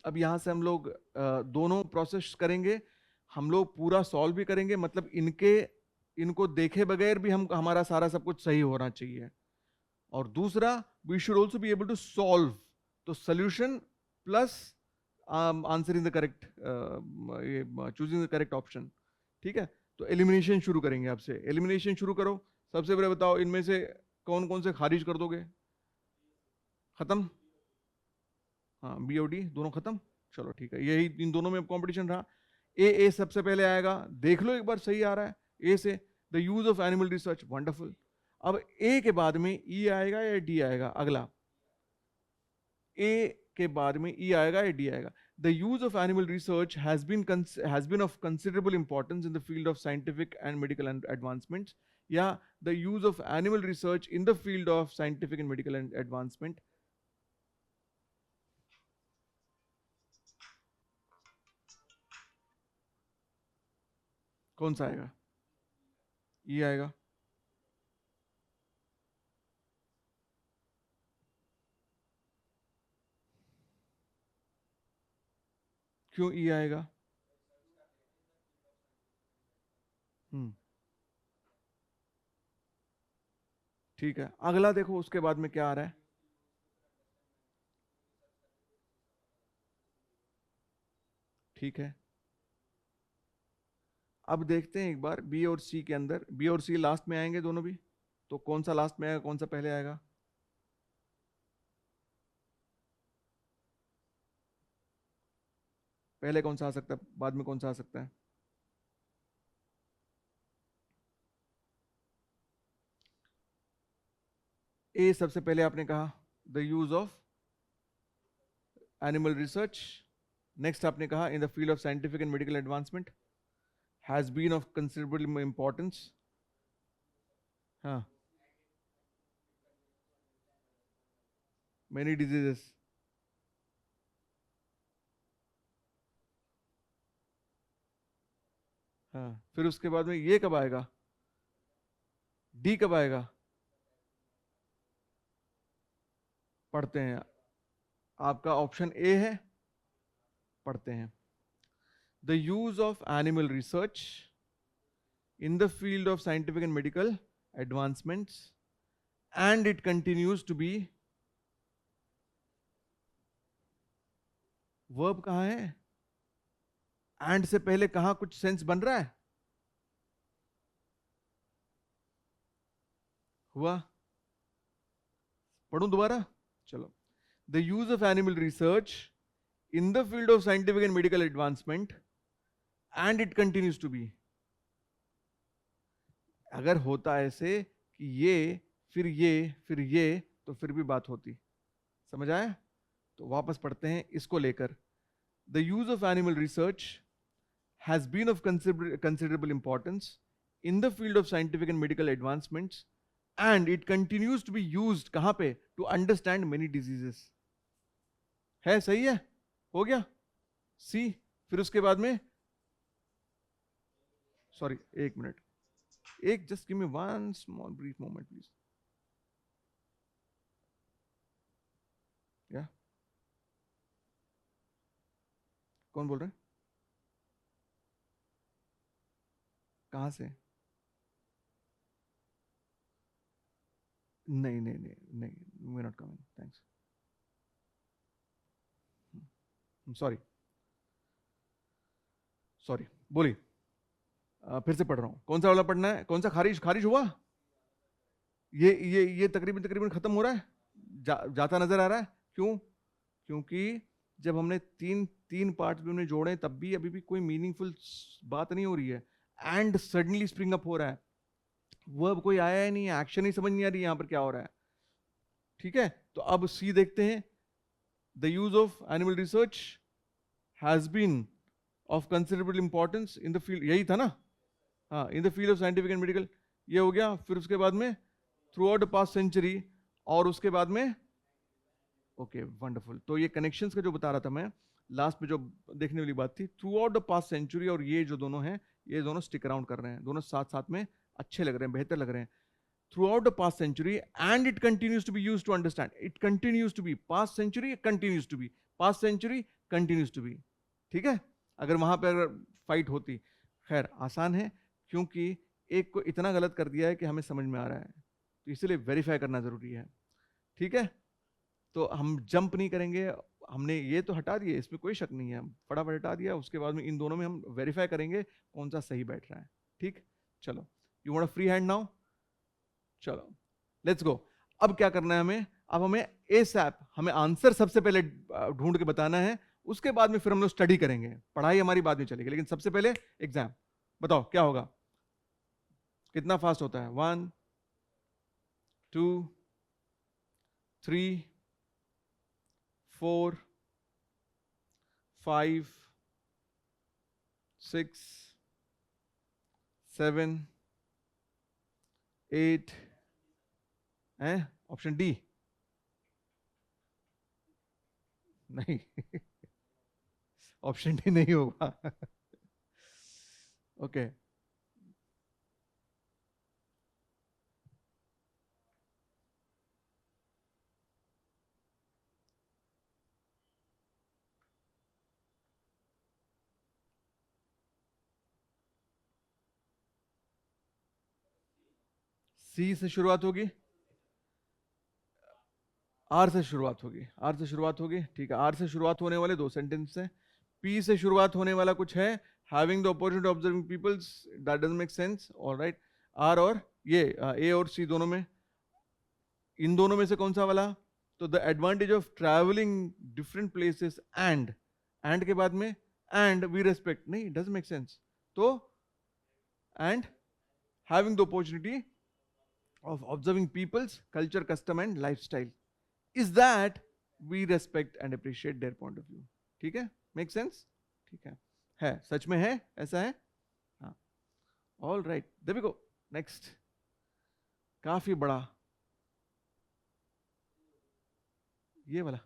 अब यहां से हम लोग दोनों प्रोसेस करेंगे। हम लोग पूरा सॉल्व भी करेंगे, मतलब इनको देखे बगैर भी हमारा सारा सब कुछ सही होना चाहिए। और दूसरा, we should also be able to solve. तो solution plus answering the correct, choosing the correct option. ठीक है, तो एलिमिनेशन शुरू करेंगे आपसे। एलिमिनेशन शुरू करो। सबसे पहले बताओ, इनमें से कौन कौन से खारिज कर दोगे? खत्म? हाँ, बी और डी दोनों खत्म। चलो ठीक है, यही इन दोनों में कंपटीशन रहा। ए सबसे पहले आएगा, देख लो एक बार सही आ रहा है। ए से, the use of animal research, wonderful. अब ए के बाद में ई आएगा या डी आएगा? अगला, ए के बाद में ई आएगा या डी आएगा? The use of animal research has been of considerable importance in the field of scientific and medical advancements, या the use of animal research in the field of scientific and medical advancement. कौन सा आएगा? ई आएगा। क्यों ई आएगा? हम्म, ठीक है, अगला देखो उसके बाद में क्या आ रहा है। ठीक है, अब देखते हैं एक बार बी और सी के अंदर, बी और सी लास्ट में आएंगे दोनों भी, तो कौन सा लास्ट में आएगा, कौन सा पहले आएगा? पहले कौन सा आ सकता है, बाद में कौन सा आ सकता है? ए सबसे पहले आपने कहा the use of animal research, next आपने कहा in the field of scientific and medical advancement has been of considerable importance. हाँ, मेनी डिजीजेस। हाँ, फिर उसके बाद में ये कब आएगा, डी कब आएगा? पढ़ते हैं, आपका ऑप्शन ए है, पढ़ते हैं। The use of animal research in the field of scientific and medical advancements and it continues to be, verb कहां है, and से पहले कहां कुछ सेंस बन रहा है, हुआ? पढ़ूं दोबारा, चलो। The use of animal research in the field of scientific and medical advancement and it continues to be, अगर होता ऐसे कि ये फिर ये फिर ये, तो फिर भी बात होती, समझ आया? तो वापस पढ़ते हैं इसको लेकर। The use of animal research has been of considerable importance in the field of scientific and medical advancements and it continues to be used कहां पे, टू अंडरस्टैंड मेनी डिजीजेस। है, सही है, हो गया सी। फिर उसके बाद में, सॉरी एक मिनट, एक just give me one small brief moment please. या कौन बोल रहे हैं, कहां से? नहीं नहीं नहीं नहीं, we not coming, thanks, sorry sorry, बोलिए। फिर से पढ़ रहा हूं, कौन सा वाला पढ़ना है, कौन सा? खारिज, खारिज हुआ? ये तकरीबन तकरीबन खत्म हो रहा है, जाता नजर आ रहा है, क्यों? क्योंकि जब हमने तीन पार्ट भी हमने जोड़े, तब भी अभी भी कोई मीनिंगफुल बात नहीं हो रही है, एंड सडनली स्प्रिंग अप हो रहा है, वर्ब कोई आया ही नहीं है, एक्शन ही समझ नहीं आ रही यहां पर क्या हो रहा है। ठीक है, तो अब सी देखते हैं। The use of animal research has been of considerable importance in the field, यही था ना? हाँ, in the field of scientific and medical, ये हो गया। फिर उसके बाद में throughout the past century, और उसके बाद में ओके वंडरफुल। तो ये कनेक्शंस का जो बता रहा था मैं, लास्ट में जो देखने वाली बात थी, throughout the past century, और ये जो दोनों हैं, ये दोनों स्टिक अराउंड कर रहे हैं, दोनों साथ साथ में अच्छे लग रहे हैं, बेहतर लग रहे हैं। Throughout the past century and it continues to be used to understand, it continues to be, past century continues to be, past century continues to be. ठीक है, अगर वहां पर फाइट होती, खैर आसान है, क्योंकि एक को इतना गलत कर दिया है कि हमें समझ में आ रहा है, तो इसलिए वेरीफाई करना जरूरी है। ठीक है, तो हम जंप नहीं करेंगे, हमने ये तो हटा दिए, इसमें कोई शक नहीं है, फटाफट हटा दिया, उसके बाद में इन दोनों में हम वेरीफाई करेंगे कौन सा सही बैठ रहा है। ठीक, चलो, you want a free hand now? चलो लेट्स गो। अब क्या करना है हमें, अब हमें एसएप, हमें आंसर सबसे पहले ढूंढ के बताना है, उसके बाद में फिर हम लोग स्टडी करेंगे, पढ़ाई हमारी बाद में चलेगी, लेकिन सबसे पहले एग्जाम। बताओ क्या होगा, कितना फास्ट होता है? 1 2 3 4 5 6 7 8 है, ऑप्शन डी नहीं ऑप्शन डी नहीं होगा ओके सी से शुरुआत होगी, आर से शुरुआत होगी, आर से शुरुआत होगी। ठीक है, आर से शुरुआत होने वाले दो सेंटेंस हैं, P से शुरुआत होने वाला कुछ है, having the opportunity of observing people, that doesn't make sense, all right. R और ये A और C दोनों में, इन दोनों में से कौन सा वाला? तो the advantage of travelling different places and के बाद में एंड वी रेस्पेक्ट, नहीं, डजंट मेक सेंस. तो and having the opportunity of observing people's culture, custom and lifestyle is that we respect and appreciate their point of view. ठीक है, make sense? ठीक है सच में है, ऐसा है. हाँ, all right, there we go. Next, काफी बड़ा ये वाला,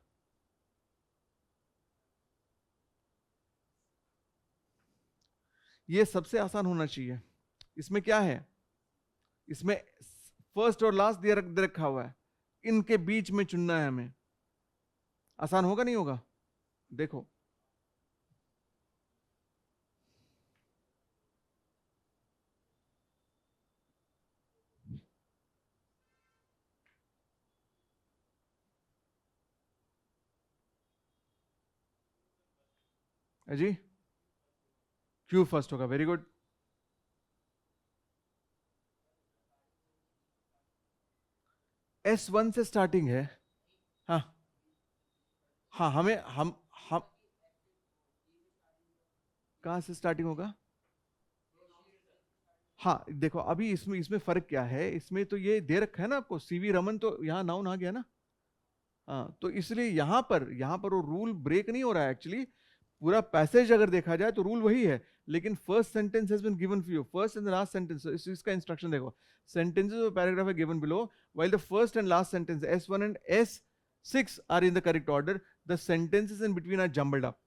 ये सबसे आसान होना चाहिए. इसमें क्या है, इसमें फर्स्ट और लास्ट दे रखा हुआ है, इनके बीच में चुनना है हमें. आसान होगा नहीं होगा? देखो, जी क्यू फर्स्ट होगा. Very good. S1 से स्टार्टिंग है. हाँ हाँ, हमें हम कहां से स्टार्टिंग होगा? हाँ देखो, अभी इसमें फर्क क्या है, इसमें तो ये दे रखा है ना आपको, सीवी रमन, तो यहाँ नाउन आ गया ना. हाँ, तो इसलिए यहां पर वो रूल ब्रेक नहीं हो रहा है. एक्चुअली पूरा पैसेज अगर देखा जाए तो रूल वही है, लेकिन first sentence has been given for you, first and last sentence. इसका इंस्ट्रक्शन देखो, सेंटेंसेस ऑफ पैराग्राफ है given below, while the first and last sentence S1 and S6 are in the correct order, the sentences in between are jumbled up.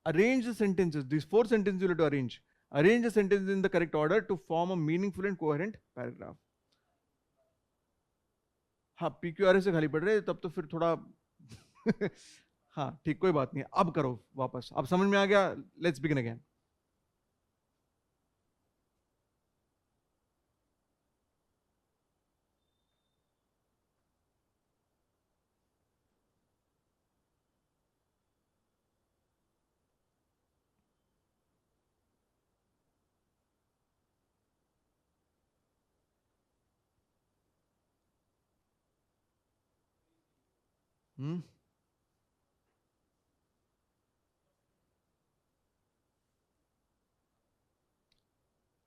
Arrange the sentences, these 4 sentences you have to arrange the sentences in the correct order to form a meaningful and coherent paragraph. हाँ, PQRS से खाली पड़ रहे तब तो फिर थोड़ा हाँ ठीक, कोई बात नहीं, अब करो वापस, अब समझ में आ गया. Let's begin again.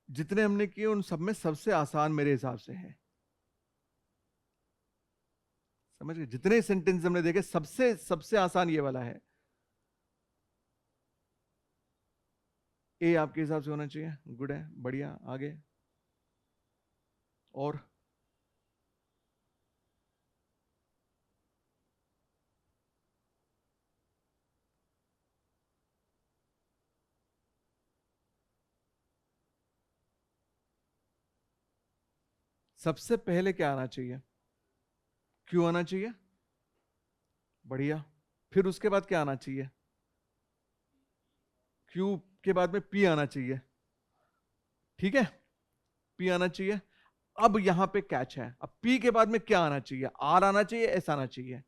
जितने हमने किए उन सब में सबसे आसान मेरे हिसाब से है. समझ गए? जितने सेंटेंस हमने देखे सबसे आसान ये वाला है. ए आपके हिसाब से होना चाहिए. गुड है, बढ़िया. आगे और सबसे पहले क्या आना चाहिए? क्यों आना चाहिए. बढ़िया. फिर उसके बाद क्या आना चाहिए? क्यू के बाद में पी आना चाहिए. ठीक है, पी आना चाहिए. अब यहां पे कैच है, अब पी के बाद में क्या आना चाहिए? आर आना चाहिए, एस आना चाहिए.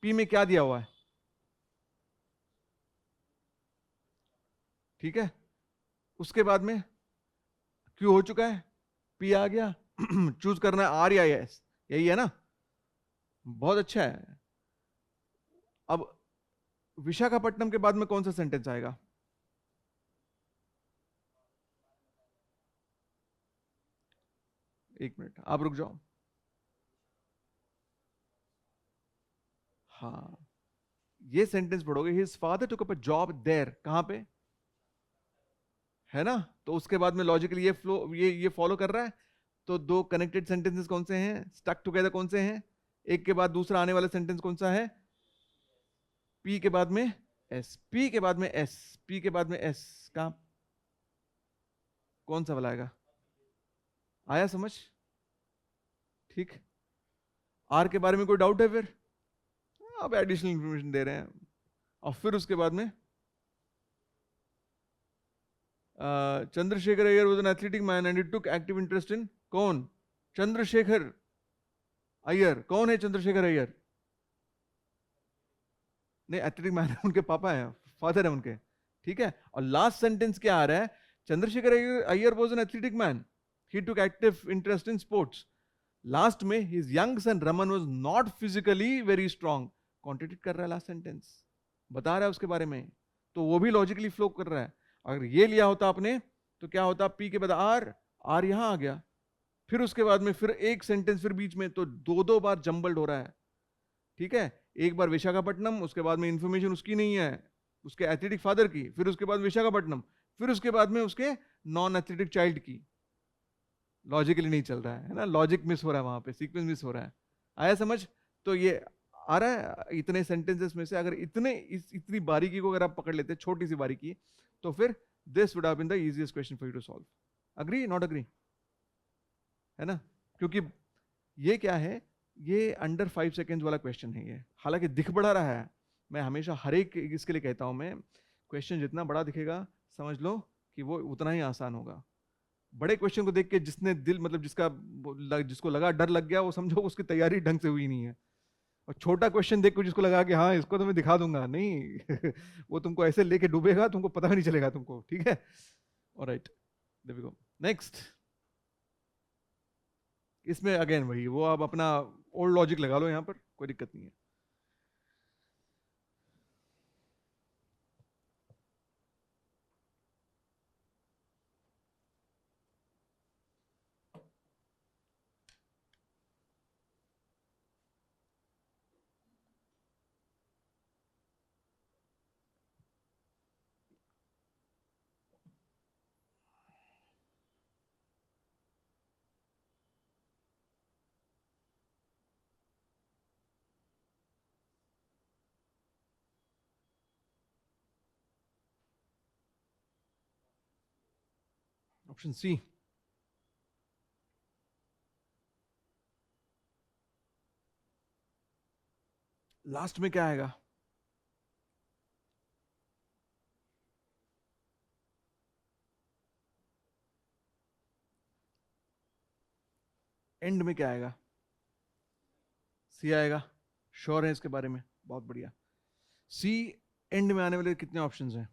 पी में क्या दिया हुआ है? ठीक है, उसके बाद में क्यू हो चुका है, पी आ गया. चूज करना है आर या एस, यही है ना. बहुत अच्छा है. अब विशाखापट्टनम के बाद में कौन सा सेंटेंस आएगा? एक मिनट, आप रुक जाओ. हाँ, ये सेंटेंस पढ़ोगे, his father took up a job there. कहां पे है ना? तो उसके बाद में लॉजिकली ये फ्लो, ये फॉलो कर रहा है. तो दो कनेक्टेड सेंटेंसेस कौन से हैं? स्टक टुगेदर कौन से हैं? एक के बाद दूसरा आने वाला सेंटेंस कौन सा है? पी के बाद में एस, पी के बाद में एस, पी के बाद में एस. कहां, कौन सा वाला आएगा? आया समझ? ठीक. आर के बारे में कोई डाउट है? फिर आप एडिशनल इंफॉर्मेशन दे रहे हैं. और फिर उसके बाद में Chandrashekhar Iyer was an athletic man and he took active interest इन. कौन? चंद्रशेखर अय्यर. कौन है चंद्रशेखर अय्यर? नहीं, एथलेटिक मैन है, उनके पापा हैं, फादर है उनके. ठीक है, और लास्ट सेंटेंस क्या आ रहा है, Chandrashekhar Iyer was an athletic man, he took active interest in sports. Last में his young son Raman was not physically very strong, contradict कर रहा है लास्ट सेंटेंस, बता रहा है उसके बारे में, तो वो भी लॉजिकली फ्लो कर रहा है। अगर ये लिया होता आपने तो क्या होता, पी के बाद आर, आर यहां आ गया, फिर उसके बाद में फिर एक सेंटेंस फिर बीच में, तो दो दो बार जंबल्ड हो रहा है। ठीक है, एक बार विशाखापट्टनम, उसके बाद में इंफॉर्मेशन उसकी नहीं है, उसके एथलेटिक फादर की, फिर उसके बाद विशाखापट्टनम, फिर उसके बाद में उसके नॉन एथलेटिक चाइल्ड की। लॉजिकली नहीं चल रहा है ना, लॉजिक मिस हो रहा है वहां पे, सीक्वेंस मिस हो रहा है। आया समझ? तो ये आ रहा है इतने सेंटेंसेस में से, अगर इतनी बारीकी को अगर आप पकड़ लेते, छोटी सी बारीकी, तो फिर this would have been the easiest question for you to solve. Agree not agree? है ना, क्योंकि ये क्या है, ये अंडर 5 सेकेंड्स वाला क्वेश्चन है ये, हालांकि दिख बड़ा रहा है। मैं हमेशा हर एक इसके लिए कहता हूं, मैं क्वेश्चन जितना बड़ा दिखेगा समझ लो कि वो उतना ही आसान होगा। बड़े क्वेश्चन को देख के जिसने दिल, मतलब जिसको लगा डर लग गया, वो समझो उसकी तैयारी ढंग से हुई नहीं है। और छोटा क्वेश्चन देख के जिसको लगा कि हाँ इसको तो मैं दिखा दूंगा, नहीं वो तुमको ऐसे लेके डूबेगा, तुमको पता भी नहीं चलेगा तुमको। ठीक है, alright, there we go, next. इसमें अगेन वही, वो आप अपना ओल्ड लॉजिक लगा लो, यहां पर कोई दिक्कत नहीं है। Option C. लास्ट में क्या आएगा? एंड में क्या आएगा? सी आएगा? श्योर है इसके बारे में? बहुत बढ़िया। सी एंड में आने वाले कितने ऑप्शंस हैं?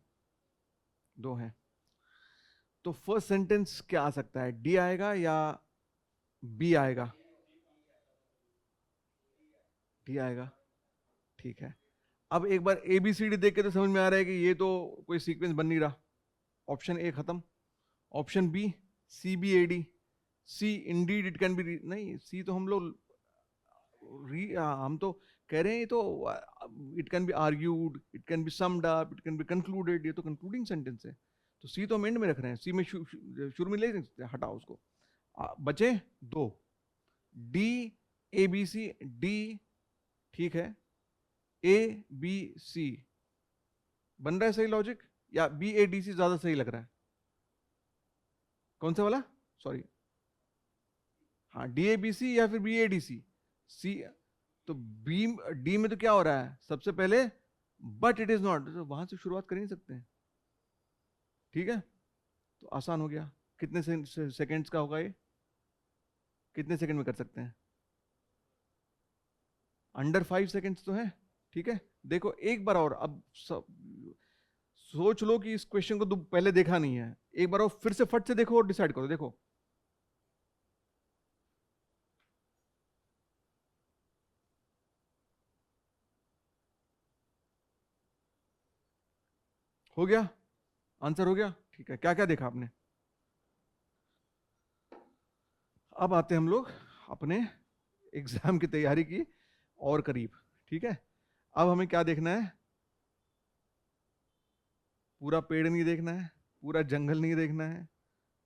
2 हैं। तो फर्स्ट सेंटेंस क्या आ सकता है, डी आएगा या बी आएगा? डी आएगा, ठीक है। अब एक बार ए बी सी डी देख के तो समझ में आ रहा है कि ये तो कोई सीक्वेंस बन नहीं रहा। ऑप्शन ए खत्म। Option B, C B A D. C indeed it can be, नहीं सी तो हम लोग हम तो कह रहे हैं, ये तो it can B argued, it can B summed up, it can be concluded, ये तो कंक्लूडिंग सेंटेंस है। तो सी तो हम एंड में रख रहे हैं, सी में शुरू में ले सकते हैं, हटाओ उसको। बचे 2, D A B C D, ठीक है, ए बी सी बन रहा है सही लॉजिक, या बी ए डी सी ज्यादा सही लग रहा है? कौन सा वाला, सॉरी, हाँ डी ए बी सी या फिर बी ए डी सी? सी, तो बी डी में तो क्या हो रहा है सबसे पहले, बट इट इज नॉट, तो वहां से शुरुआत कर नहीं सकते हैं। ठीक है, तो आसान हो गया। कितने सेकेंड्स का होगा ये, कितने सेकंड में कर सकते हैं? अंडर 5 सेकेंड्स तो है। ठीक है, देखो एक बार और, अब सोच लो कि इस क्वेश्चन को पहले देखा नहीं है, एक बार और फिर से फट से देखो और डिसाइड करो। देखो हो गया, आंसर हो गया, ठीक है। क्या क्या देखा आपने? अब आते हैं हम लोग अपने एग्जाम की तैयारी की और करीब। ठीक है, अब हमें क्या देखना है, पूरा पेड़ नहीं देखना है, पूरा जंगल नहीं देखना है,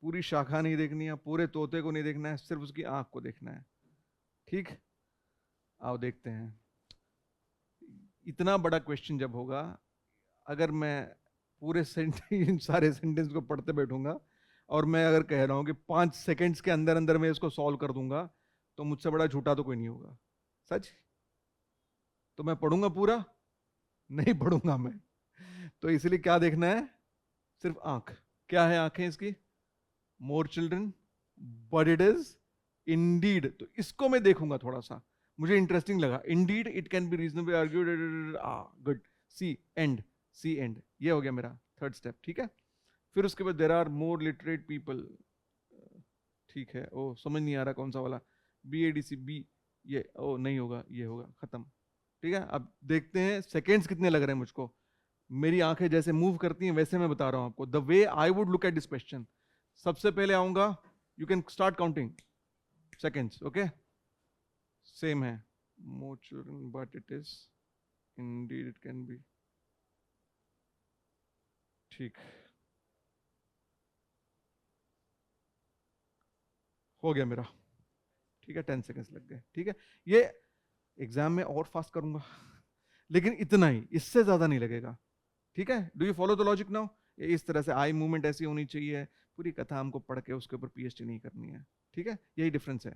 पूरी शाखा नहीं देखनी है, पूरे तोते को नहीं देखना है, सिर्फ उसकी आंख को देखना है। ठीक, आओ देखते हैं। इतना बड़ा क्वेश्चन जब होगा, अगर मैं पूरे सारे सेंटेंस को पढ़ते बैठूंगा और मैं अगर कह रहा हूं कि 5 सेकेंड्स के अंदर अंदर मैं इसको सॉल्व कर दूंगा, तो मुझसे बड़ा झूठा तो कोई नहीं होगा। सच? तो मैं पढ़ूंगा पूरा? नहीं पढ़ूंगा मैं। तो इसलिए क्या देखना है, सिर्फ आंख। क्या है आंखें इसकी? More children but it is indeed, तो इसको मैं देखूंगा थोड़ा सा, मुझे इंटरेस्टिंग लगा। Indeed it can be reasonably argued, good. C and, C and, ये हो गया मेरा थर्ड स्टेप, ठीक है। फिर उसके बाद there are more literate people, ठीक है। ओ समझ नहीं आ रहा कौन सा वाला, BADC बी, ये ओ नहीं होगा, ये होगा, खत्म, ठीक है। अब देखते हैं सेकेंड्स कितने लग रहे हैं मुझको, मेरी आंखें जैसे मूव करती हैं वैसे मैं बता रहा हूं आपको, the way I would look at this question. सबसे पहले आऊंगा, you can start counting seconds, okay. Same है, more children but it is indeed it can be, ठीक हो गया मेरा, ठीक है। 10 सेकेंड्स लग गए, ठीक है। ये एग्जाम में और फास्ट करूंगा लेकिन इतना ही, इससे ज्यादा नहीं लगेगा, ठीक है। Do you follow the logic now? इस तरह से आई मूवमेंट ऐसी होनी चाहिए, पूरी कथा हमको पढ़ के उसके ऊपर PhD नहीं करनी है, ठीक है। यही डिफरेंस है।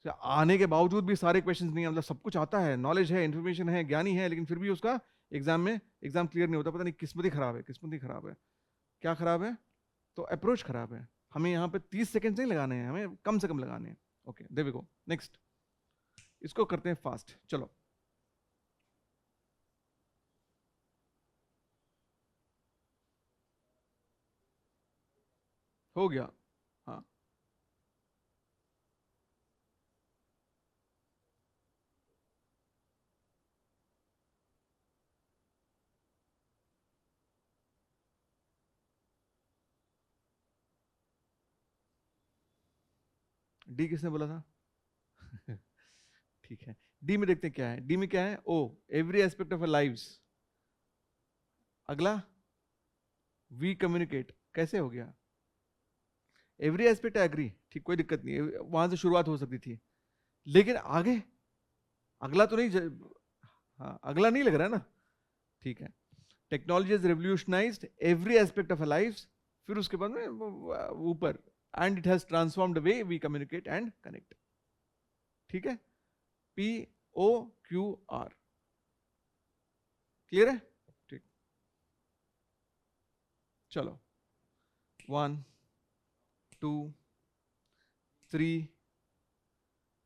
तो आने के बावजूद भी सारे क्वेश्चंस नहीं, मतलब सब कुछ आता है, नॉलेज है, इन्फॉर्मेशन है, ज्ञानी है, लेकिन फिर भी उसका एग्जाम में एग्जाम क्लियर नहीं होता। पता नहीं, किस्मत ही खराब है, किस्मत ही खराब है। क्या खराब है? तो अप्रोच खराब है। हमें यहाँ पे 30 सेकंड नहीं लगाने हैं, हमें कम से कम लगाने हैं। Okay, there we go, next. इसको करते हैं फास्ट, चलो। हो गया, हाँ। डी किसने बोला था? ठीक है, डी में देखते हैं क्या है। डी में क्या है? O, every aspect of a lives. अगला, वी कम्युनिकेट, कैसे हो गया? एवरी एस्पेक्ट एग्री, ठीक, कोई दिक्कत नहीं है, वहां से शुरुआत हो सकती थी, लेकिन आगे अगला तो नहीं हाँ, अगला नहीं लग रहा है ना, ठीक है। Technology is revolutionized every aspect of a life, फिर उसके बाद में ऊपर, and it has transformed way we communicate and connect, ठीक है। POQR, क्लियर है? ठीक, चलो। 1 2 3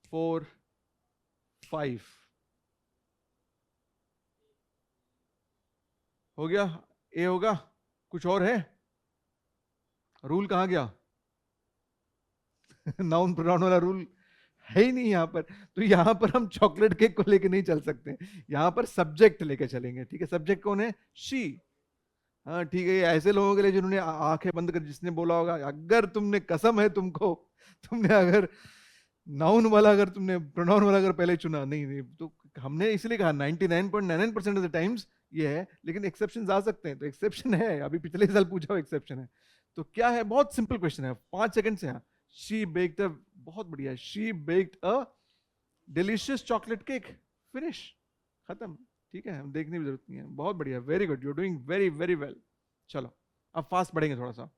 4 5 हो गया। ए होगा, कुछ और है? रूल कहां गया? नाउन प्रोनाउन वाला रूल है ही नहीं यहाँ पर। तो यहाँ पर हम चॉकलेट केक को लेके नहीं चल सकते, यहाँ पर सब्जेक्ट लेके चलेंगे, ठीक है। सब्जेक्ट कौन है? शी। हाँ ठीक है, ये ऐसे लोगों के लिए जिन्होंने आंखें बंद कर, जिसने बोला होगा, अगर तुमने, कसम है तुमको, तुमने अगर नाउन वाला, अगर तुमने प्रोनाउन वाला अगर पहले चुना, नहीं नहीं, तो हमने इसलिए कहा 99.99% ऑफ द टाइम्स ये है, लेकिन एक्सेप्शन आ सकते हैं, तो एक्सेप्शन है, अभी पिछले साल पूछा हुआ एक्सेप्शन है। तो क्या है? बहुत सिंपल क्वेश्चन है, 5 सेकंड से। हाँ, शी बेक्ड अ, बहुत बढ़िया, she baked a delicious chocolate cake, finish, खत्म, ठीक है। हम देखने की जरूरत नहीं है, बहुत बढ़िया, very good, you doing very very well. चलो, अब फास्ट बढ़ेंगे थोड़ा सा।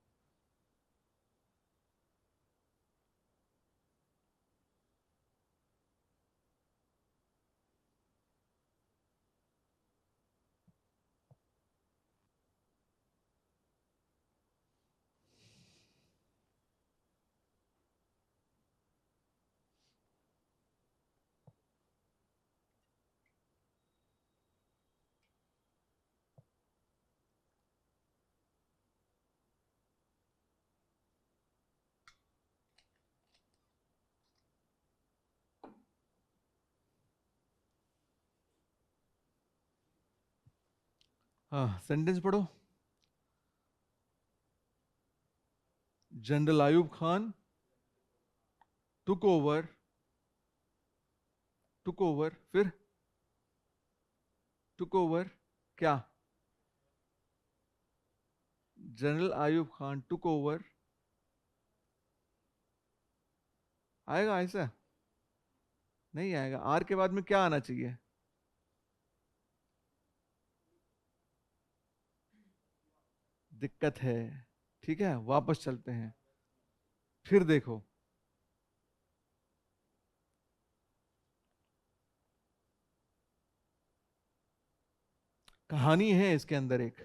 हाँ, सेंटेंस पढ़ो। General Ayub Khan took over, फिर टुक ओवर क्या? General Ayub Khan took over, आएगा ऐसा? नहीं आएगा, आर के बाद में क्या आना चाहिए? दिक्कत है, ठीक है, वापस चलते हैं, फिर देखो। कहानी है इसके अंदर एक,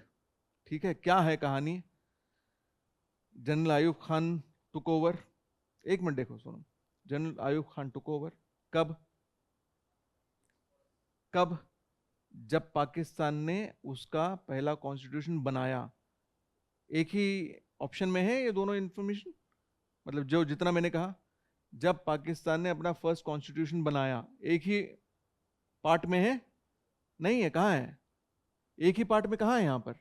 ठीक है। क्या है कहानी? General Ayub Khan took over, एक मिनट देखो, सुनो। General Ayub Khan took over कब? कब? जब पाकिस्तान ने उसका पहला कॉन्स्टिट्यूशन बनाया, एक ही ऑप्शन में है ये दोनों इंफॉर्मेशन? मतलब जो जितना मैंने कहा, जब पाकिस्तान ने अपना फर्स्ट कॉन्स्टिट्यूशन बनाया, एक ही पार्ट में है? नहीं है, कहाँ है? एक ही पार्ट में कहाँ है? यहां पर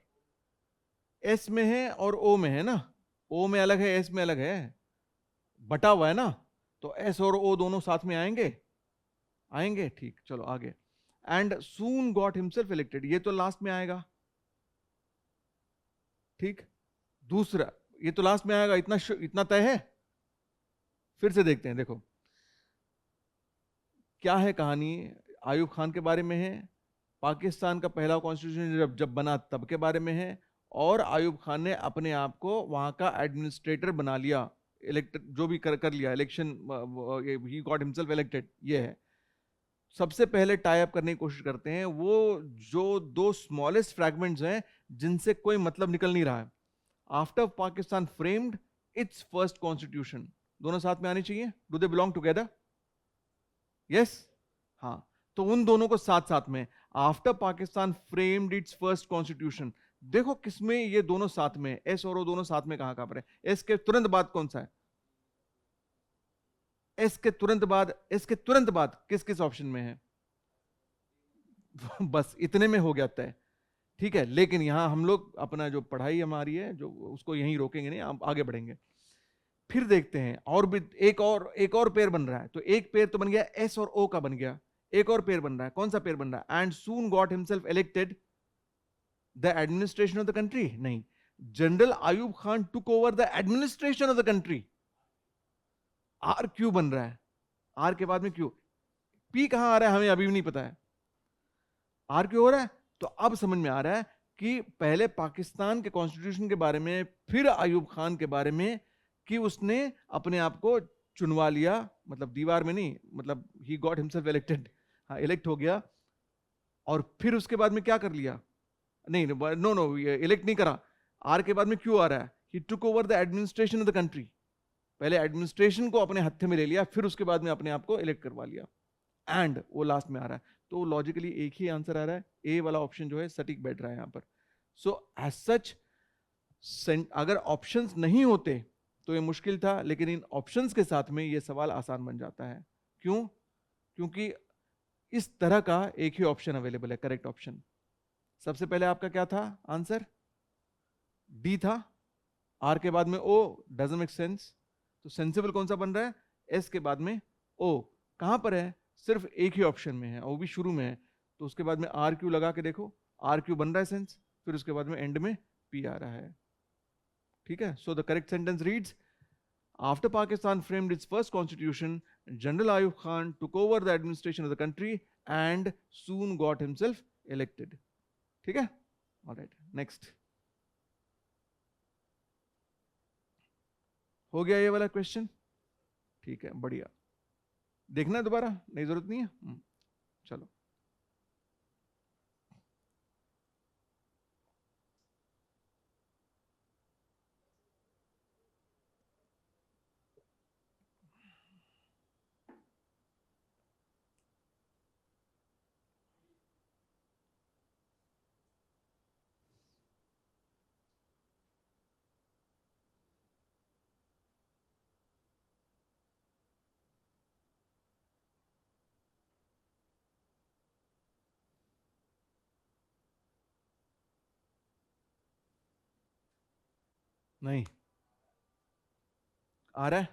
एस में है और ओ में है ना। ओ में अलग है, एस में अलग है, बटा हुआ है ना। तो एस और ओ दोनों साथ में आएंगे? आएंगे, ठीक, चलो आगे। And soon got himself elected, ये तो लास्ट में आएगा, ठीक। दूसरा, ये तो लास्ट में आएगा, इतना तय है। फिर से देखते हैं, देखो क्या है कहानी। आयूब खान के बारे में है, पाकिस्तान का पहला कॉन्स्टिट्यूशन जब जब बना तब के बारे में है, और आयूब खान ने अपने आप को वहां का एडमिनिस्ट्रेटर बना लिया, इलेक्ट जो भी कर लिया election, he got himself elected, ये है। सबसे पहले टाई अप करने की कोशिश करते हैं वो जो दो स्मॉलेस्ट फ्रैगमेंट्स हैं जिनसे कोई मतलब निकल नहीं रहा है। After Pakistan framed it's first constitution, दोनों साथ में आनी चाहिए, do they belong together? Yes, हाँ। तो उन दोनों को साथ साथ में, after Pakistan framed it's first constitution, देखो किसमें ये दोनों साथ में, एस और ओ दोनों साथ में, कहां पर है? एस के तुरंत बाद कौन सा है? एस के तुरंत बाद, एस के तुरंत बाद किस किस ऑप्शन में है? बस इतने में हो गया तय, ठीक है। लेकिन यहां हम लोग अपना जो पढ़ाई हमारी है जो, उसको यहीं रोकेंगे नहीं, हम आगे बढ़ेंगे। फिर देखते हैं और भी, एक और पेयर बन रहा है। तो एक पेयर तो बन गया, एस और ओ का बन गया, एक और पेयर बन रहा है। कौन सा पेयर बन रहा है? And soon got himself elected the administration of the country, नहीं, general Ayub Khan took over the administration of the country. R Q बन रहा है, आर के बाद में क्यू, पी कहां आ रहा है हमें अभी भी नहीं पता है, आर क्यू हो रहा है। तो अब समझ में आ रहा है कि पहले पाकिस्तान के कॉन्स्टिट्यूशन के बारे में, फिर आयूब खान के बारे में, कि उसने अपने आप को चुनवा लिया, मतलब दीवार में नहीं, मतलब ही गॉट हिमसेल्फ इलेक्टेड, हाँ इलेक्ट हो गया। और फिर उसके बाद में क्या कर लिया? नहीं, नो नो, इलेक्ट नहीं करा। आर के बाद में क्यों आ रहा है? He took over the administration of the country, पहले एडमिनिस्ट्रेशन को अपने हत्थे में ले लिया, फिर उसके बाद में अपने आप को इलेक्ट करवा लिया, एंड वो लास्ट में आ रहा है। तो लॉजिकली एक ही आंसर आ रहा है, ए वाला ऑप्शन जो है सटीक बैठ रहा है यहां पर। सो एज सच, अगर ऑप्शंस नहीं होते तो ये मुश्किल था, लेकिन इन ऑप्शंस के साथ में ये सवाल आसान बन जाता है। क्यों? क्योंकि इस तरह का एक ही ऑप्शन अवेलेबल है, करेक्ट ऑप्शन। सबसे पहले आपका क्या था आंसर? डी था, आर के बाद में ओ, डजंट मेक सेंस। तो सेंसिबल कौन सा बन रहा है? एस के बाद में ओ। कहां पर है? सिर्फ एक ही ऑप्शन में है, और वो भी शुरू में है। तो उसके बाद में आर क्यू लगा के देखो, आर क्यू बन रहा है सेंस, फिर उसके बाद में एंड में पी आ रहा है, ठीक है। So the correct sentence reads, after Pakistan framed its first constitution, General Ayub Khan took over the administration of the country and soon got himself elected. ठीक है, all right, next. हो गया ये वाला क्वेश्चन? ठीक है, बढ़िया। देखना दोबारा, नहीं जरूरत नहीं है, चलो। नहीं आ रहा है,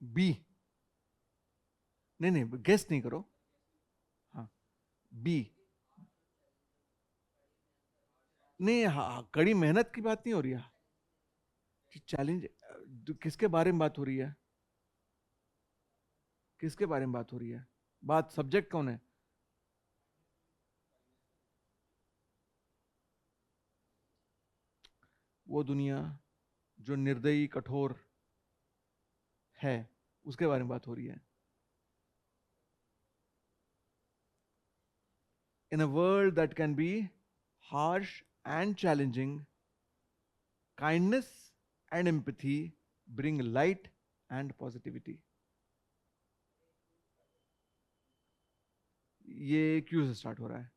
बी। नहीं नहीं, गेस नहीं करो, हाँ, बी। नहीं, हाँ, कड़ी मेहनत की बात नहीं हो रही है, चैलेंज। किसके बारे में बात हो रही है? किसके बारे में बात हो रही है? बात, सब्जेक्ट कौन है? वो दुनिया जो निर्दयी कठोर है, उसके बारे में बात हो रही है। In a world that can be harsh and challenging, kindness and empathy bring light and positivity. ये क्यों से स्टार्ट हो रहा है?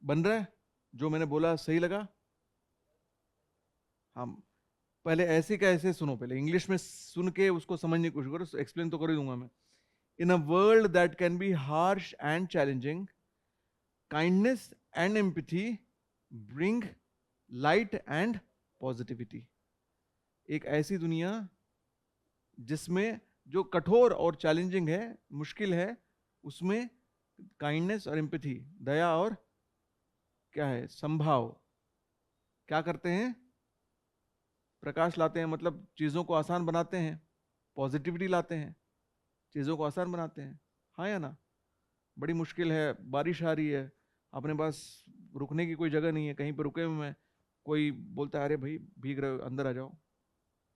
बन रहा है? जो मैंने बोला सही लगा? हाँ, पहले ऐसे का ऐसे सुनो, पहले इंग्लिश में सुन के उसको समझने की कोशिश करो, एक्सप्लेन तो कर ही दूंगा मैं. In a world that can be harsh and challenging, kindness and empathy bring light and positivity. एक ऐसी दुनिया जिसमें जो कठोर और चैलेंजिंग है, मुश्किल है, उसमें काइंडनेस और एम्पैथी, दया और क्या है, संभाव, क्या करते हैं? प्रकाश लाते हैं, मतलब चीज़ों को आसान बनाते हैं, पॉजिटिविटी लाते हैं, चीज़ों को आसान बनाते हैं. हाँ या ना? बड़ी मुश्किल है, बारिश आ रही है, अपने पास रुकने की कोई जगह नहीं है, कहीं पर रुके हुए हैं, कोई बोलता है अरे भाई भीग रहे हो, अंदर आ जाओ,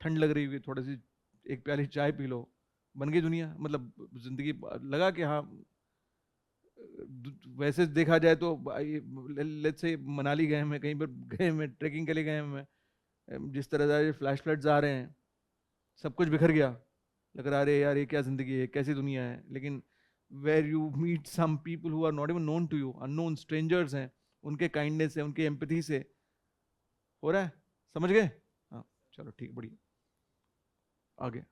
ठंड लग रही होगी, थोड़ी सी एक प्याली चाय पी लो, बन गई दुनिया. मतलब जिंदगी लगा कि हाँ, वैसे देखा जाए तो लेट्स से मनाली गए हैं, कहीं पर गए हैं, ट्रैकिंग के लिए गए हैं, जिस तरह से फ्लैश फ्लड्स आ रहे हैं, सब कुछ बिखर गया, लग रहा है अरे यार ये क्या जिंदगी है, कैसी दुनिया है. लेकिन where you meet some people who are not even known to you, unknown strangers हैं, उनके काइंडनेस से, उनके एम्पैथी से हो रहा है. समझ गए? हाँ, चलो ठीक, बढ़िया. आगे.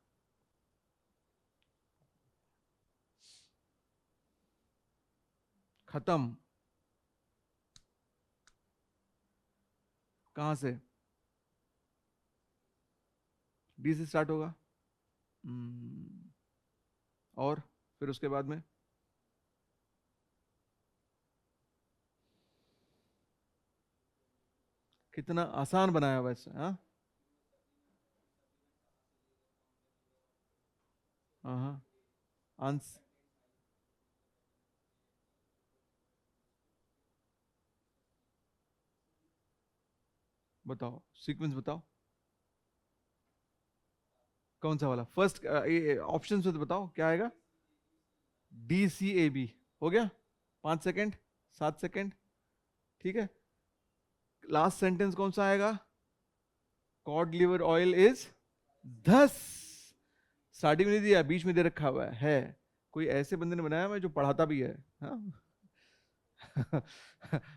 खत्म. कहां से? डी से स्टार्ट होगा. हम्म, और फिर उसके बाद में कितना आसान बनाया वैसे. हाँ हाँ हाँ. आंस बताओ, सीक्वेंस बताओ. कौन सा वाला फर्स्ट? ऑप्शन से तो बताओ क्या आएगा. DCAB. हो गया. 5 सेकेंड, 7 सेकेंड. ठीक है. लास्ट सेंटेंस कौन सा आएगा? Cod liver oil is 10. Starting में नहीं दिया, बीच में दे रखा हुआ है. कोई ऐसे बंदे ने बनाया है जो पढ़ाता भी है. हाँ.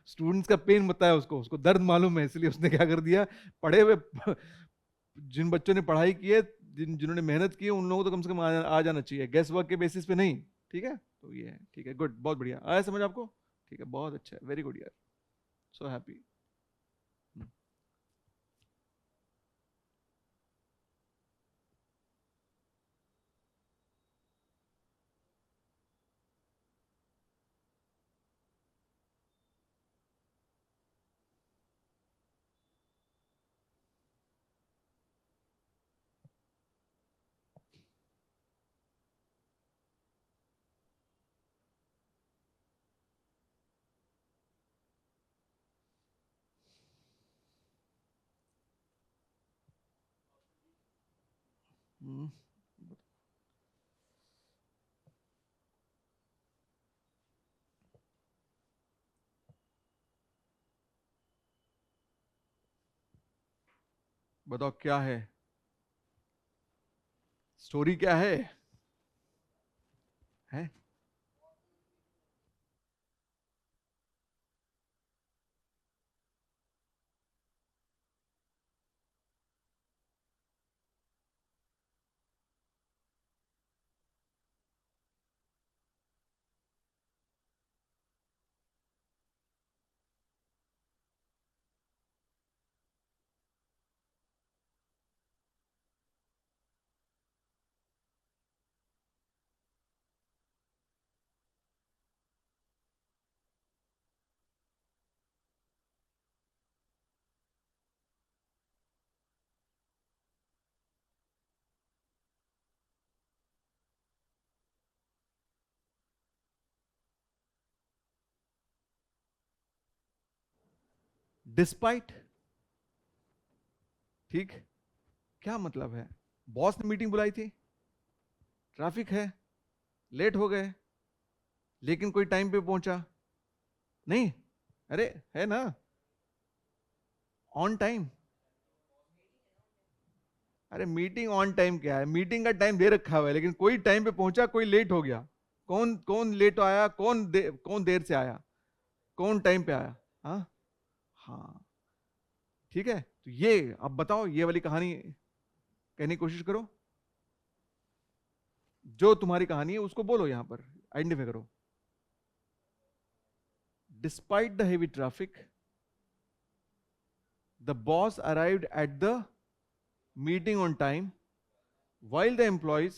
स्टूडेंट्स का पेन बताया उसको, उसको दर्द मालूम है, इसलिए उसने क्या कर दिया, पढ़े हुए जिन बच्चों ने पढ़ाई की है, जिन्होंने मेहनत की है, उन लोगों को तो कम से कम आ जाना चाहिए, गेस वर्क के बेसिस पे नहीं. ठीक है, तो ये है. ठीक है, गुड, बहुत बढ़िया, आया समझ आपको? ठीक है, बहुत अच्छा है, वेरी गुड यार, सो हैप्पी. बताओ क्या है, स्टोरी क्या है? है डिस्पाइट. ठीक, क्या मतलब है? बॉस ने मीटिंग बुलाई थी, ट्रैफिक है, लेट हो गए, लेकिन कोई टाइम पे पहुंचा नहीं. अरे है ना, ऑन टाइम. अरे मीटिंग ऑन टाइम क्या है, मीटिंग का टाइम दे रखा हुआ है, लेकिन कोई टाइम पे पहुंचा, कोई लेट हो गया. कौन कौन लेट आया, कौन देर से आया, कौन टाइम पे आया? हाँ, हाँ ठीक है, तो ये अब बताओ, ये वाली कहानी कहने की कोशिश करो, जो तुम्हारी कहानी है उसको बोलो, यहां पर आइडेंटिफाई करो. Despite the heavy traffic, the boss arrived at the meeting on time while the employees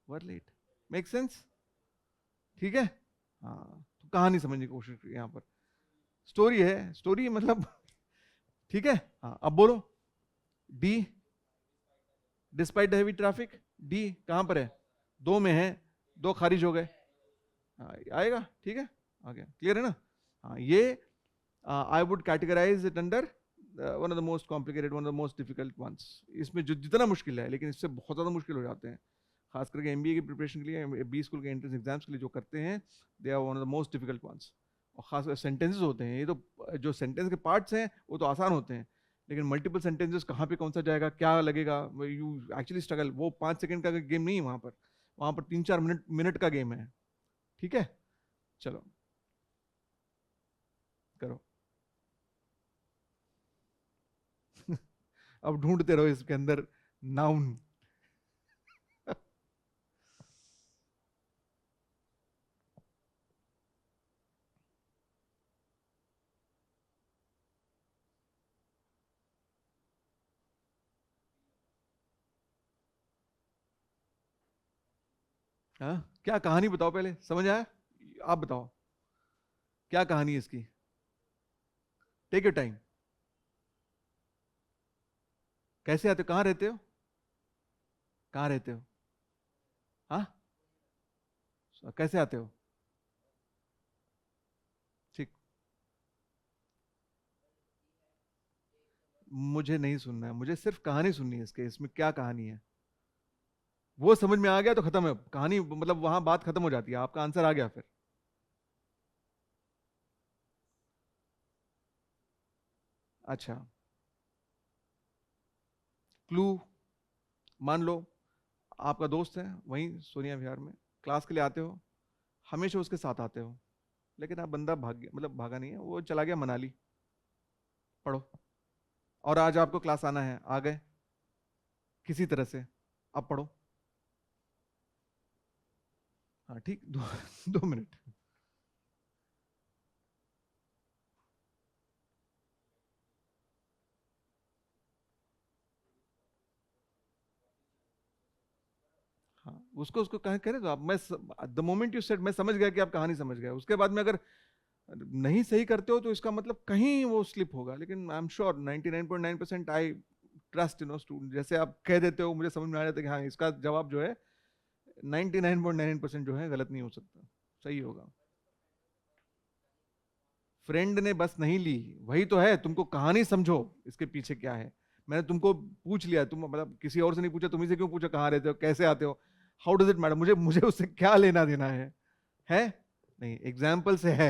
were late. Make sense? ठीक है. हाँ, तो कहानी समझने की कोशिश की यहां पर. स्टोरी है, स्टोरी मतलब ठीक है. हाँ अब बोलो. D, despite the heavy traffic, D कहां पर है? दो में है, दो खारिज हो गए. हाँ, आएगा. ठीक है, आ गया. क्लियर है ना? हाँ, ये I would categorise it under one of the most complicated, one of the most difficult ones. इसमें जो जितना मुश्किल है, लेकिन इससे बहुत ज़्यादा मुश्किल हो जाते हैं, खास करके एमबीए की प्रिपरेशन के लिए, बी स्कूल के एंट्रेंस एग्जाम्स के लिए जो करते हैं, they are one of the most difficult ones. और खासकर सेंटेंसेस होते हैं, ये तो जो सेंटेंस के पार्ट्स हैं वो तो आसान होते हैं, लेकिन मल्टीपल सेंटेंसेस कहाँ पे कौन सा जाएगा, क्या लगेगा, यू एक्चुअली स्ट्रगल. वो 5 सेकंड का गेम नहीं है वहाँ पर, वहाँ पर 3-4 मिनट का गेम है. ठीक है, चलो करो. अब ढूंढते रहो इसके अंदर नाउन. हाँ, क्या कहानी बताओ पहले, समझ आया? आप बताओ क्या कहानी है इसकी. Take your time. कैसे आते हो, कहाँ रहते हो, कहाँ रहते हो? हाँ, कैसे आते हो? ठीक. मुझे नहीं सुनना है, मुझे सिर्फ कहानी सुननी है इसके, इसमें क्या कहानी है वो समझ में आ गया तो खत्म है कहानी, मतलब वहां बात खत्म हो जाती है, आपका आंसर आ गया फिर. अच्छा, क्लू. मान लो आपका दोस्त है वहीं सोनिया विहार में, क्लास के लिए आते हो, हमेशा उसके साथ आते हो, लेकिन आप बंदा भाग गया, मतलब भागा नहीं है, वो चला गया मनाली. पढ़ो. और आज आपको क्लास आना है, आ गए किसी तरह से. अब पढ़ो. हाँ ठीक, 2 मिनट. हाँ, उसको उसको कहें, कह रहे तो आप, मैं द मोमेंट यू सेड, मैं समझ गया कि आप कहानी समझ गए. उसके बाद में अगर नहीं सही करते हो तो इसका मतलब कहीं वो स्लिप होगा, लेकिन I am sure 99.9% I trust no student, जैसे आप कह देते हो मुझे समझ में आ जाता है कि हाँ इसका जवाब जो है 99.9% जो है गलत नहीं हो सकता, सही होगा. फ्रेंड ने बस नहीं ली, वही तो है, तुमको कहानी समझो इसके पीछे क्या है. मैंने तुमको पूछ लिया, तुम मतलब किसी और से नहीं पूछा, तुम्ही से क्यों पूछा कहाँ रहते हो, कैसे आते हो, हाउ डज इट मैटर, मुझे मुझे उससे क्या लेना देना है नहीं, एग्जाम्पल से है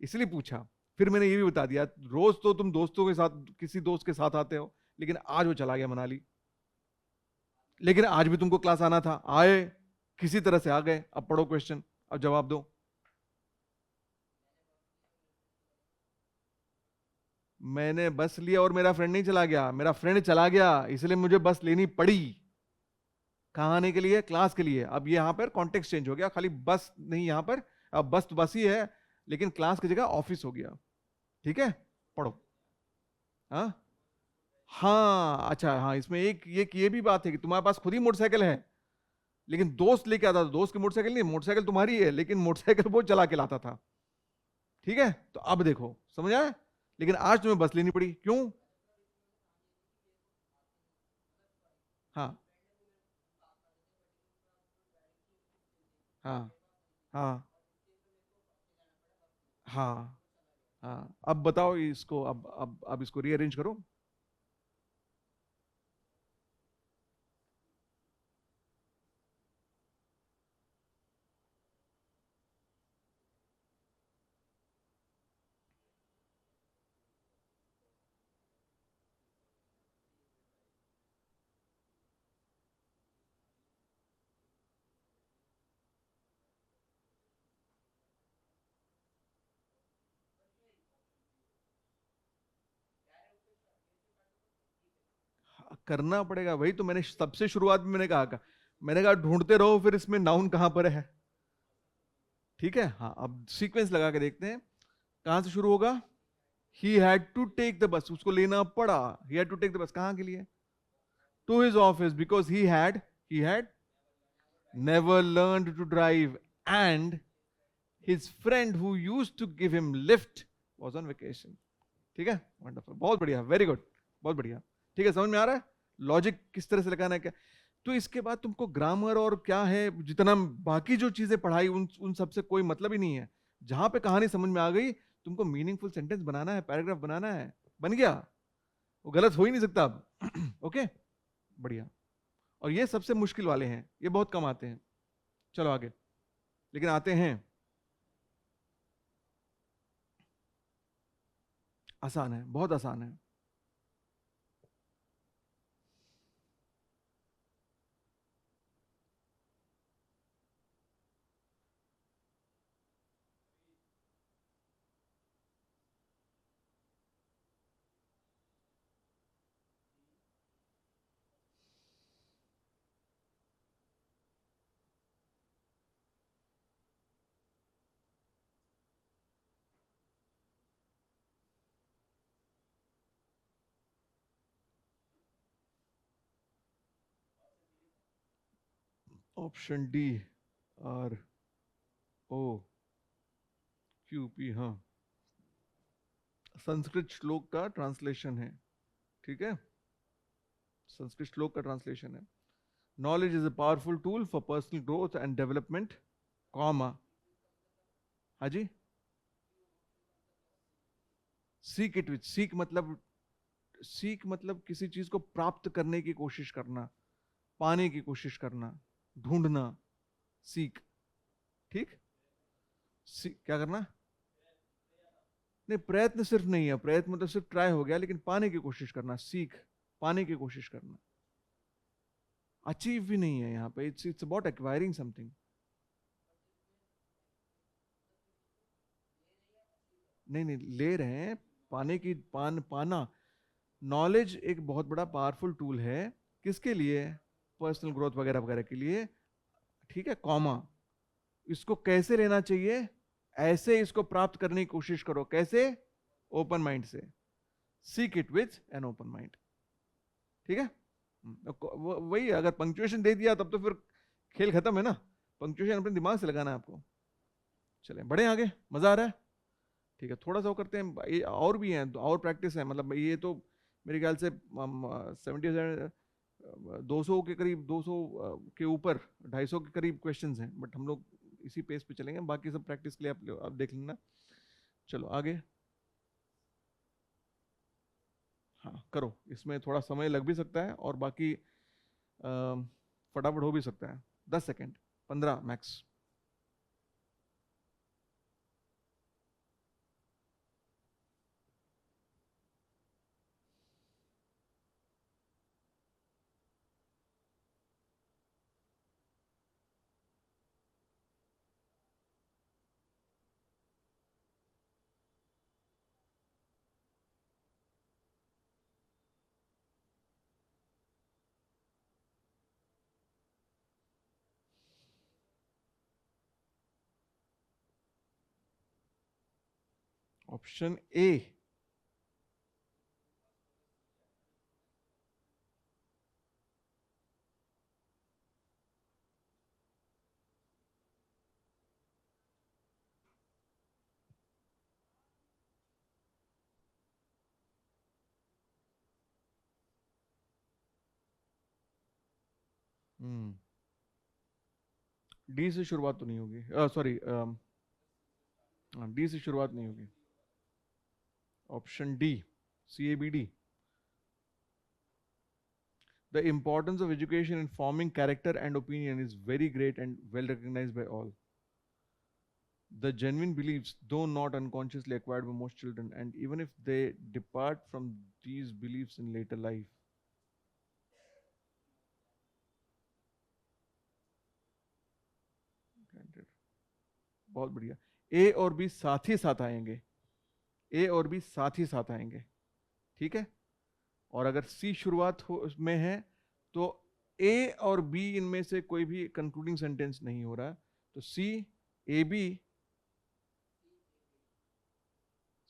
इसलिए पूछा. फिर मैंने ये भी बता दिया, रोज तो तुम दोस्तों के साथ, किसी दोस्त के साथ आते हो, लेकिन आज वो चला गया मनाली, लेकिन आज भी तुमको क्लास आना था, आए किसी तरह से आ गए. अब पढ़ो क्वेश्चन, अब जवाब दो. मैंने बस लिया और मेरा फ्रेंड नहीं चला गया, मेरा फ्रेंड चला गया इसलिए मुझे बस लेनी पड़ी. कहाँ आने के लिए? क्लास के लिए. अब ये यहां पर कॉन्टेक्स्ट चेंज हो गया, खाली बस नहीं यहां पर, अब बस तो बस ही है, लेकिन क्लास की जगह ऑफिस हो गया. ठीक है, पढ़ो. हाँ हाँ, अच्छा हाँ, इसमें एक ये भी बात है कि तुम्हारे पास खुद ही मोटरसाइकिल है, लेकिन दोस्त लेके आता था, दोस्त की मोटरसाइकिल नहीं, मोटरसाइकिल तुम्हारी है, लेकिन मोटरसाइकिल वो चला के लाता था. ठीक है, तो अब देखो समझ आया, लेकिन आज तुम्हें बस लेनी पड़ी, क्यों? हाँ हाँ हाँ हाँ हाँ. अब बताओ इसको, अब इसको रीअरेंज करो. करना पड़ेगा, वही तो मैंने सबसे शुरुआत में मैंने कहा ढूंढते रहो, फिर इसमें नाउन कहां पर है। ठीक है, हाँ अब सीक्वेंस लगा के देखते हैं कहां से शुरू होगा। He had to take the bus, उसको लेना पड़ा, he had to take the bus, कहां के लिए, to his office, because he had never learned to drive and his friend who used to give him lift was on vacation. ठीक है, वंडरफुल, बहुत बढ़िया, वेरी गुड, बहुत बढ़िया। ठीक है, समझ में आ रहा है लॉजिक किस तरह से लगाना है क्या। तो इसके बाद तुमको ग्रामर और क्या है, जितना बाकी जो चीजें पढ़ाई उन सब से कोई मतलब ही नहीं है। जहां पे कहानी समझ में आ गई, तुमको मीनिंगफुल सेंटेंस बनाना है, पैराग्राफ बनाना है, बन गया, वो गलत हो ही नहीं सकता अब। ओके, बढ़िया। और ये सबसे मुश्किल वाले हैं, ये बहुत कम आते हैं। चलो आगे, लेकिन आते हैं, आसान है, बहुत आसान है। Option D, R O Q P, हाँ, संस्कृत श्लोक का ट्रांसलेशन है। ठीक है, संस्कृत श्लोक का ट्रांसलेशन है। Knowledge is a powerful tool for personal growth and development, comma, हाँ जी, सीक इट विच, सीख मतलब किसी चीज को प्राप्त करने की कोशिश करना, पाने की कोशिश करना, ढूंढना, सीख। ठीक, क्या करना, नहीं प्रयत्न सिर्फ नहीं है, प्रयत्न मतलब सिर्फ ट्राई हो गया, लेकिन पाने की कोशिश करना, सीख, पाने की कोशिश करना, अचीव भी नहीं है यहाँ पे, इट्स अबाउट एक्वायरिंग समथिंग। नहीं नहीं, ले रहे हैं, पाने की, पाना, नॉलेज एक बहुत बड़ा पावरफुल टूल है, किसके लिए, पर्सनल ग्रोथ वगैरह वगैरह के लिए। ठीक है, कॉमा, इसको कैसे लेना चाहिए, ऐसे इसको प्राप्त करने की कोशिश करो, कैसे, ओपन माइंड से, seek it with an open mind. ठीक है, वही, अगर पंक्चुएशन दे दिया तब तो फिर खेल खत्म है ना, पंक्चुएशन अपने दिमाग से लगाना है आपको। चले बढ़े आगे, मजा आ रहा है। ठीक है, थोड़ा सा वो करते हैं, ये और भी हैं, और प्रैक्टिस है, मतलब ये तो मेरे ख्याल से 70 200 के करीब, 200 के ऊपर, 250 के करीब क्वेश्चंस हैं, बट हम लोग इसी पेस पे चलेंगे, बाकी सब प्रैक्टिस के लिए आप देख लेना। चलो आगे, हाँ करो, इसमें थोड़ा समय लग भी सकता है, और बाकी फटाफट हो भी सकता है, 10 second, 15 max. Option A, D से शुरुआत तो नहीं होगी, सॉरी, डी से शुरुआत नहीं होगी, option D, C A B D. The importance of education in forming character and opinion is very great and well recognized by all. The genuine beliefs, though not unconsciously acquired by most children, and even if they depart from these beliefs in later life. Granted. बहुत बढ़िया, ए और बी साथ ही साथ आएंगे, ए और बी साथ ही साथ आएंगे। ठीक है, और अगर सी शुरुआत में है तो ए और बी इनमें से कोई भी कंक्लूडिंग सेंटेंस नहीं हो रहा है, तो सी A B,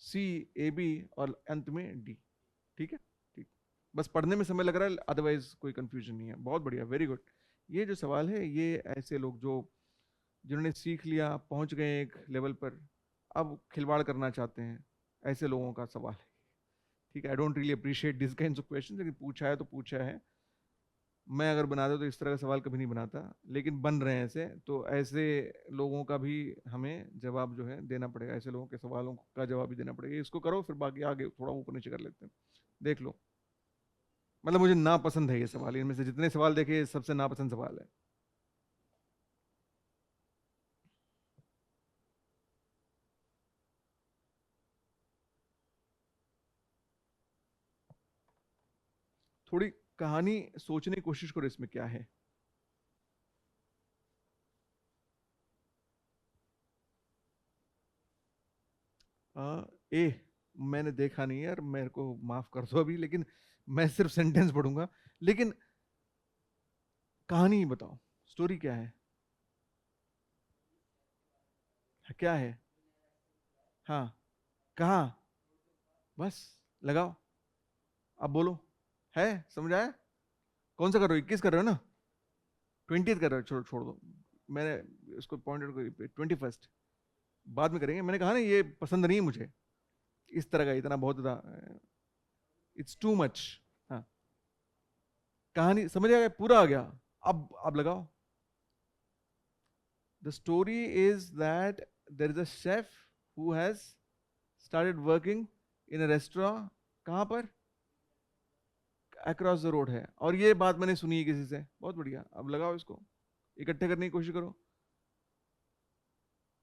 C A B और अंत में डी। ठीक है, ठीक, बस पढ़ने में समय लग रहा है, अदरवाइज कोई कंफ्यूजन नहीं है। बहुत बढ़िया, वेरी गुड। ये जो सवाल है ये ऐसे लोग जो जिन्होंने सीख लिया, पहुंच गए एक लेवल पर, अब खिलवाड़ करना चाहते हैं, ऐसे लोगों का सवाल है। ठीक है, I don't really appreciate this kinds of question, लेकिन पूछा है तो पूछा है। मैं अगर बनाता तो इस तरह का सवाल कभी नहीं बनाता, लेकिन बन रहे हैं ऐसे, तो ऐसे लोगों का भी हमें जवाब जो है देना पड़ेगा, ऐसे लोगों के सवालों का जवाब भी देना पड़ेगा। इसको करो, फिर बाकी आगे थोड़ा ऊपर नीचे कर लेते हैं। देख लो, मतलब मुझे नापसंद है ये सवाल, इनमें से जितने सवाल देखे सबसे नापसंद सवाल है। थोड़ी कहानी सोचने की कोशिश करो, इसमें क्या है। ए, मैंने देखा नहीं है यार, मेरे को माफ कर दो अभी, लेकिन मैं सिर्फ सेंटेंस पढ़ूंगा। लेकिन कहानी बताओ, स्टोरी क्या है, क्या है। हाँ, कहाँ, बस लगाओ, अब बोलो, है समझ आया। कौन सा कर रहे हो, 21 कर रहे हो ना, 20th कर रहे हो, छोड़ छोड़ दो, मैंने इसको पॉइंट 21st बाद में करेंगे। मैंने कहा ना ये पसंद नहीं है मुझे, इस तरह का इतना बहुत ज्यादा, इट्स टू मच। हाँ, कहानी समझ आ गया, पूरा आ गया। अब लगाओ। The story is that there is a chef who has started working in a restaurant. कहां पर, अक्रॉस द रोड है, और ये बात मैंने सुनी है किसी से। बहुत बढ़िया, अब लगाओ इसको, इकट्ठे करने की कोशिश करो,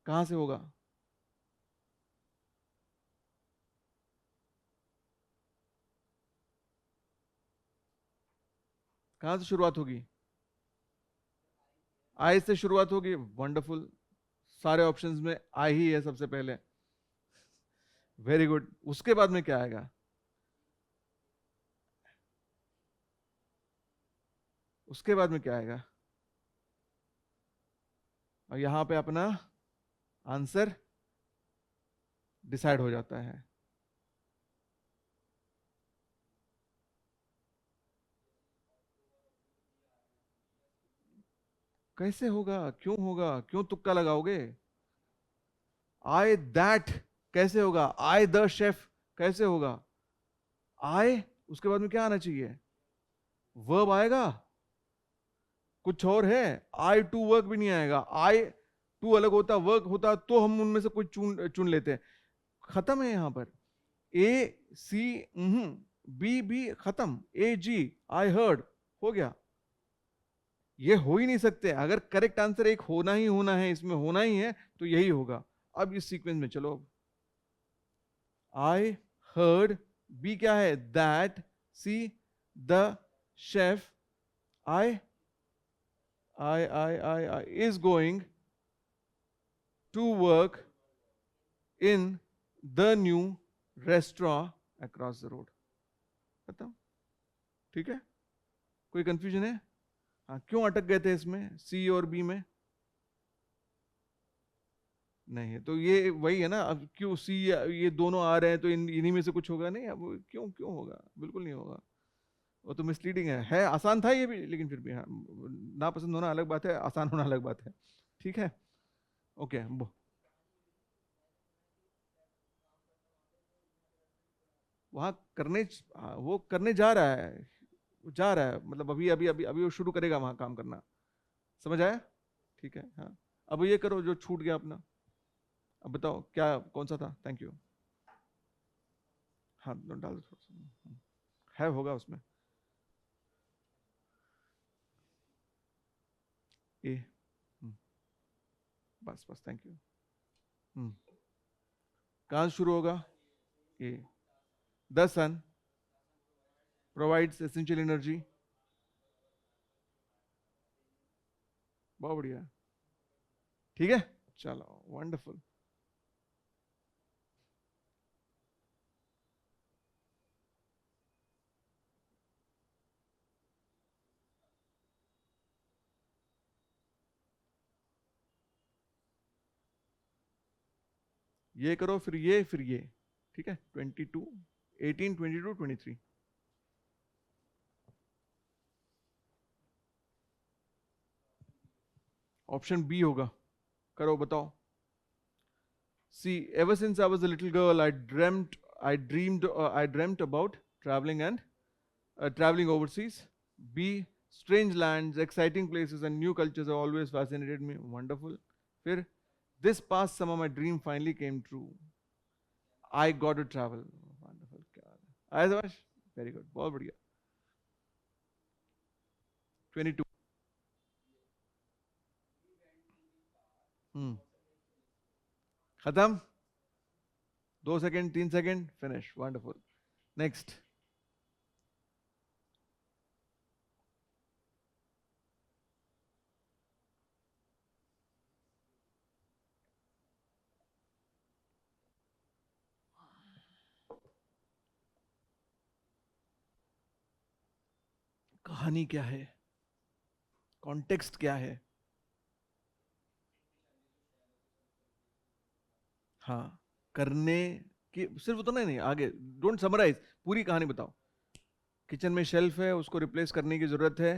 कहां से होगा। कहां से शुरुआत होगी, आई से शुरुआत होगी, वंडरफुल। सारे ऑप्शंस में आई ही है सबसे पहले, वेरी गुड। उसके बाद में क्या आएगा, उसके बाद में क्या आएगा, और यहां पे अपना आंसर डिसाइड हो जाता है। कैसे होगा, क्यों होगा, क्यों तुक्का लगाओगे। आई दैट कैसे होगा, आई द शेफ कैसे होगा, आई उसके बाद में क्या आना चाहिए, वर्ब आएगा, कुछ और है। आई टू वर्क भी नहीं आएगा, आई टू अलग होता, वर्क होता तो हम उनमें से कुछ चुन चुन लेते हैं। खत्म है यहां पर, ए सी, बी भी खत्म, ए जी, आई हर्ड, हो गया। ये हो ही नहीं सकते, अगर करेक्ट आंसर एक होना ही होना है, इसमें होना ही है, तो यही होगा। अब इस सीक्वेंस में चलो, आई हर्ड, बी क्या है, that, C the chef, I I is going to work in the new restaurant across the road. खत्म, ठीक है, कोई कंफ्यूजन है। हाँ, क्यों अटक गए थे इसमें, सी और बी में। नहीं, तो ये वही है ना, अब क्यों सी, ये दोनों आ रहे हैं तो इन्हीं में से कुछ होगा नहीं, अब क्यों क्यों होगा, बिल्कुल नहीं होगा। वो तो मिसलीडिंग है आसान था ये भी, लेकिन फिर भी हाँ, नापसंद होना अलग बात है, आसान होना अलग बात है। ठीक है, ओके। वहाँ करने, वो करने जा रहा है, जा रहा है, मतलब अभी अभी अभी अभी वो शुरू करेगा वहाँ काम करना। समझ आया, ठीक है। हाँ, अब ये करो जो छूट गया अपना। अब बताओ क्या, कौन सा था, थैंक यू। हाँ, डाल दो थोड़ा सा, है होगा उसमें, ए, बस बस, थैंक यू। कहाँ से शुरू होगा, A, the sun provides essential energy. बहुत बढ़िया, ठीक है, चलो वंडरफुल। ये करो, फिर ये, फिर ये, ठीक है। 22, 18, 22, 23। ऑप्शन बी होगा। करो, बताओ। See, ever since I was a little girl, I dreamt about traveling overseas. B, strange lands, exciting places, and new cultures have always fascinated me. Wonderful. Fir, this past summer, my dream finally came true. I got to travel. Wonderful. Aaya Savash? Very good. बहुत बढ़िया। 22। खत्म। 2 second, 3 second, finish. Wonderful. Next. कहानी क्या है, कॉन्टेक्स्ट क्या है? हाँ, करने की सिर्फ उतना नहीं, आगे डोंट समराइज, पूरी कहानी बताओ। किचन में शेल्फ है, उसको रिप्लेस करने की जरूरत है।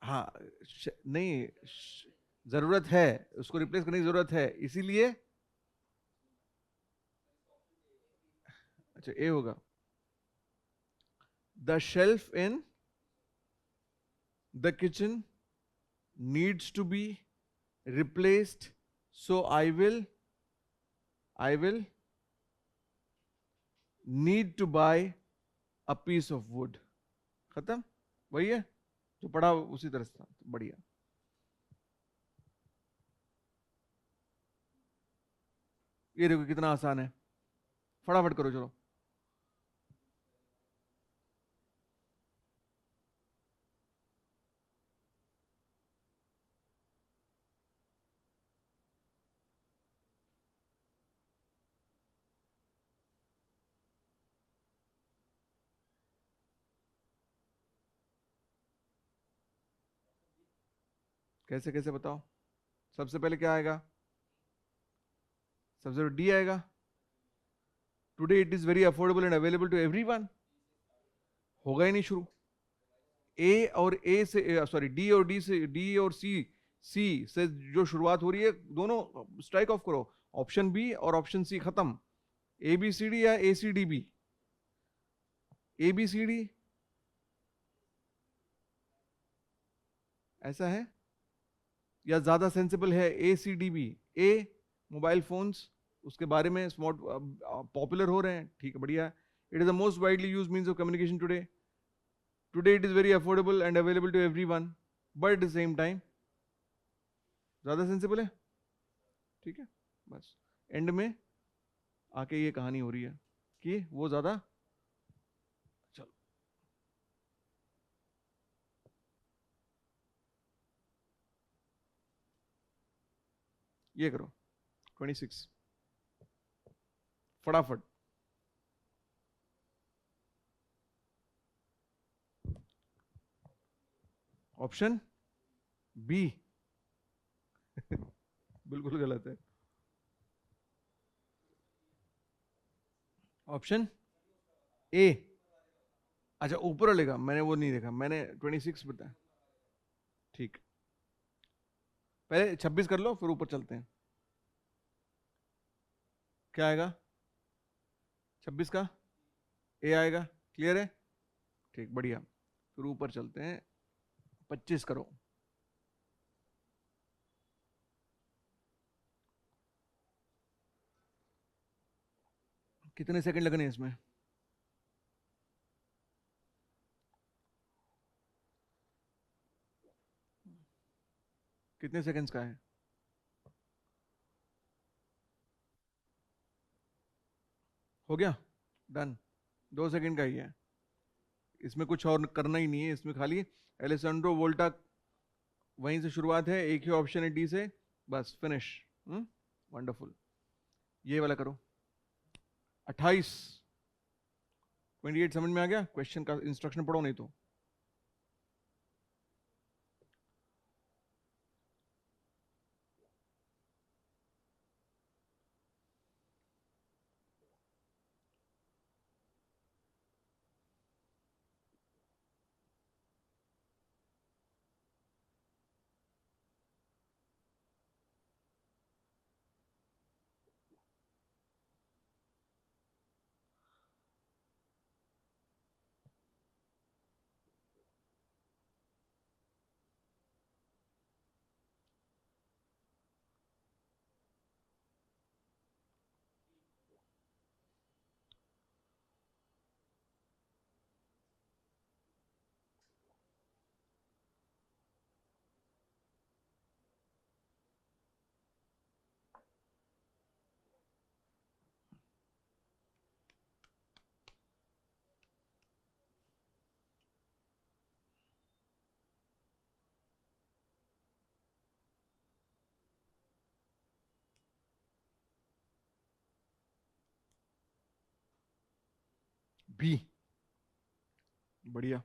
हाँ, नहीं, जरूरत है, उसको रिप्लेस करने की जरूरत है, इसीलिए। अच्छा, ए होगा। The shelf in the kitchen needs to be replaced, so I will need to buy a piece of wood. खत्म। वही है जो पढ़ा उसी तरह से था। बढ़िया। ये देखो कितना आसान है, फटाफट करो चलो। कैसे कैसे बताओ। सबसे पहले क्या आएगा? सबसे पहले डी आएगा। Today it is very affordable and available to everyone. होगा ही नहीं शुरू। ए और ए से, सॉरी, डी और डी से, डी और सी, सी से जो शुरुआत हो रही है, दोनों स्ट्राइक ऑफ करो। ऑप्शन बी और ऑप्शन सी खत्म। ए बी सी डी या A C D B? A B C D ऐसा है, या ज्यादा सेंसिबल है A C D B? A, mobile phones, उसके बारे में स्मार्ट पॉपुलर हो रहे हैं, ठीक है, बढ़िया। It is the most widely use means of communication today. Today it is very affordable and available to everyone, but at the same time ज्यादा सेंसिबल है, ठीक है। बस एंड में आके ये कहानी हो रही है कि वो ज्यादा। चलो, ये करो 26, फटाफट। ऑप्शन बी बिल्कुल गलत है। Option A. अच्छा, ऊपर वाले का मैंने वो नहीं देखा, मैंने 26 बताया। ठीक, पहले 26 कर लो, फिर ऊपर चलते हैं। क्या आएगा? 26 का ए आएगा, क्लियर है? ठीक, बढ़िया। फिर ऊपर चलते हैं, 25 करो। कितने सेकंड लगने हैं इसमें? कितने सेकंड्स का है? हो गया, डन। 2 सेकंड का ही है, इसमें कुछ और करना ही नहीं है, इसमें खाली एलेसैंड्रो वोल्टा, वहीं से शुरुआत है, एक ही ऑप्शन है डी से, बस फिनिश। वंडरफुल। ये वाला करो 28। 28 समझ में आ गया? क्वेश्चन का इंस्ट्रक्शन पढ़ो नहीं तो। बी, बढ़िया,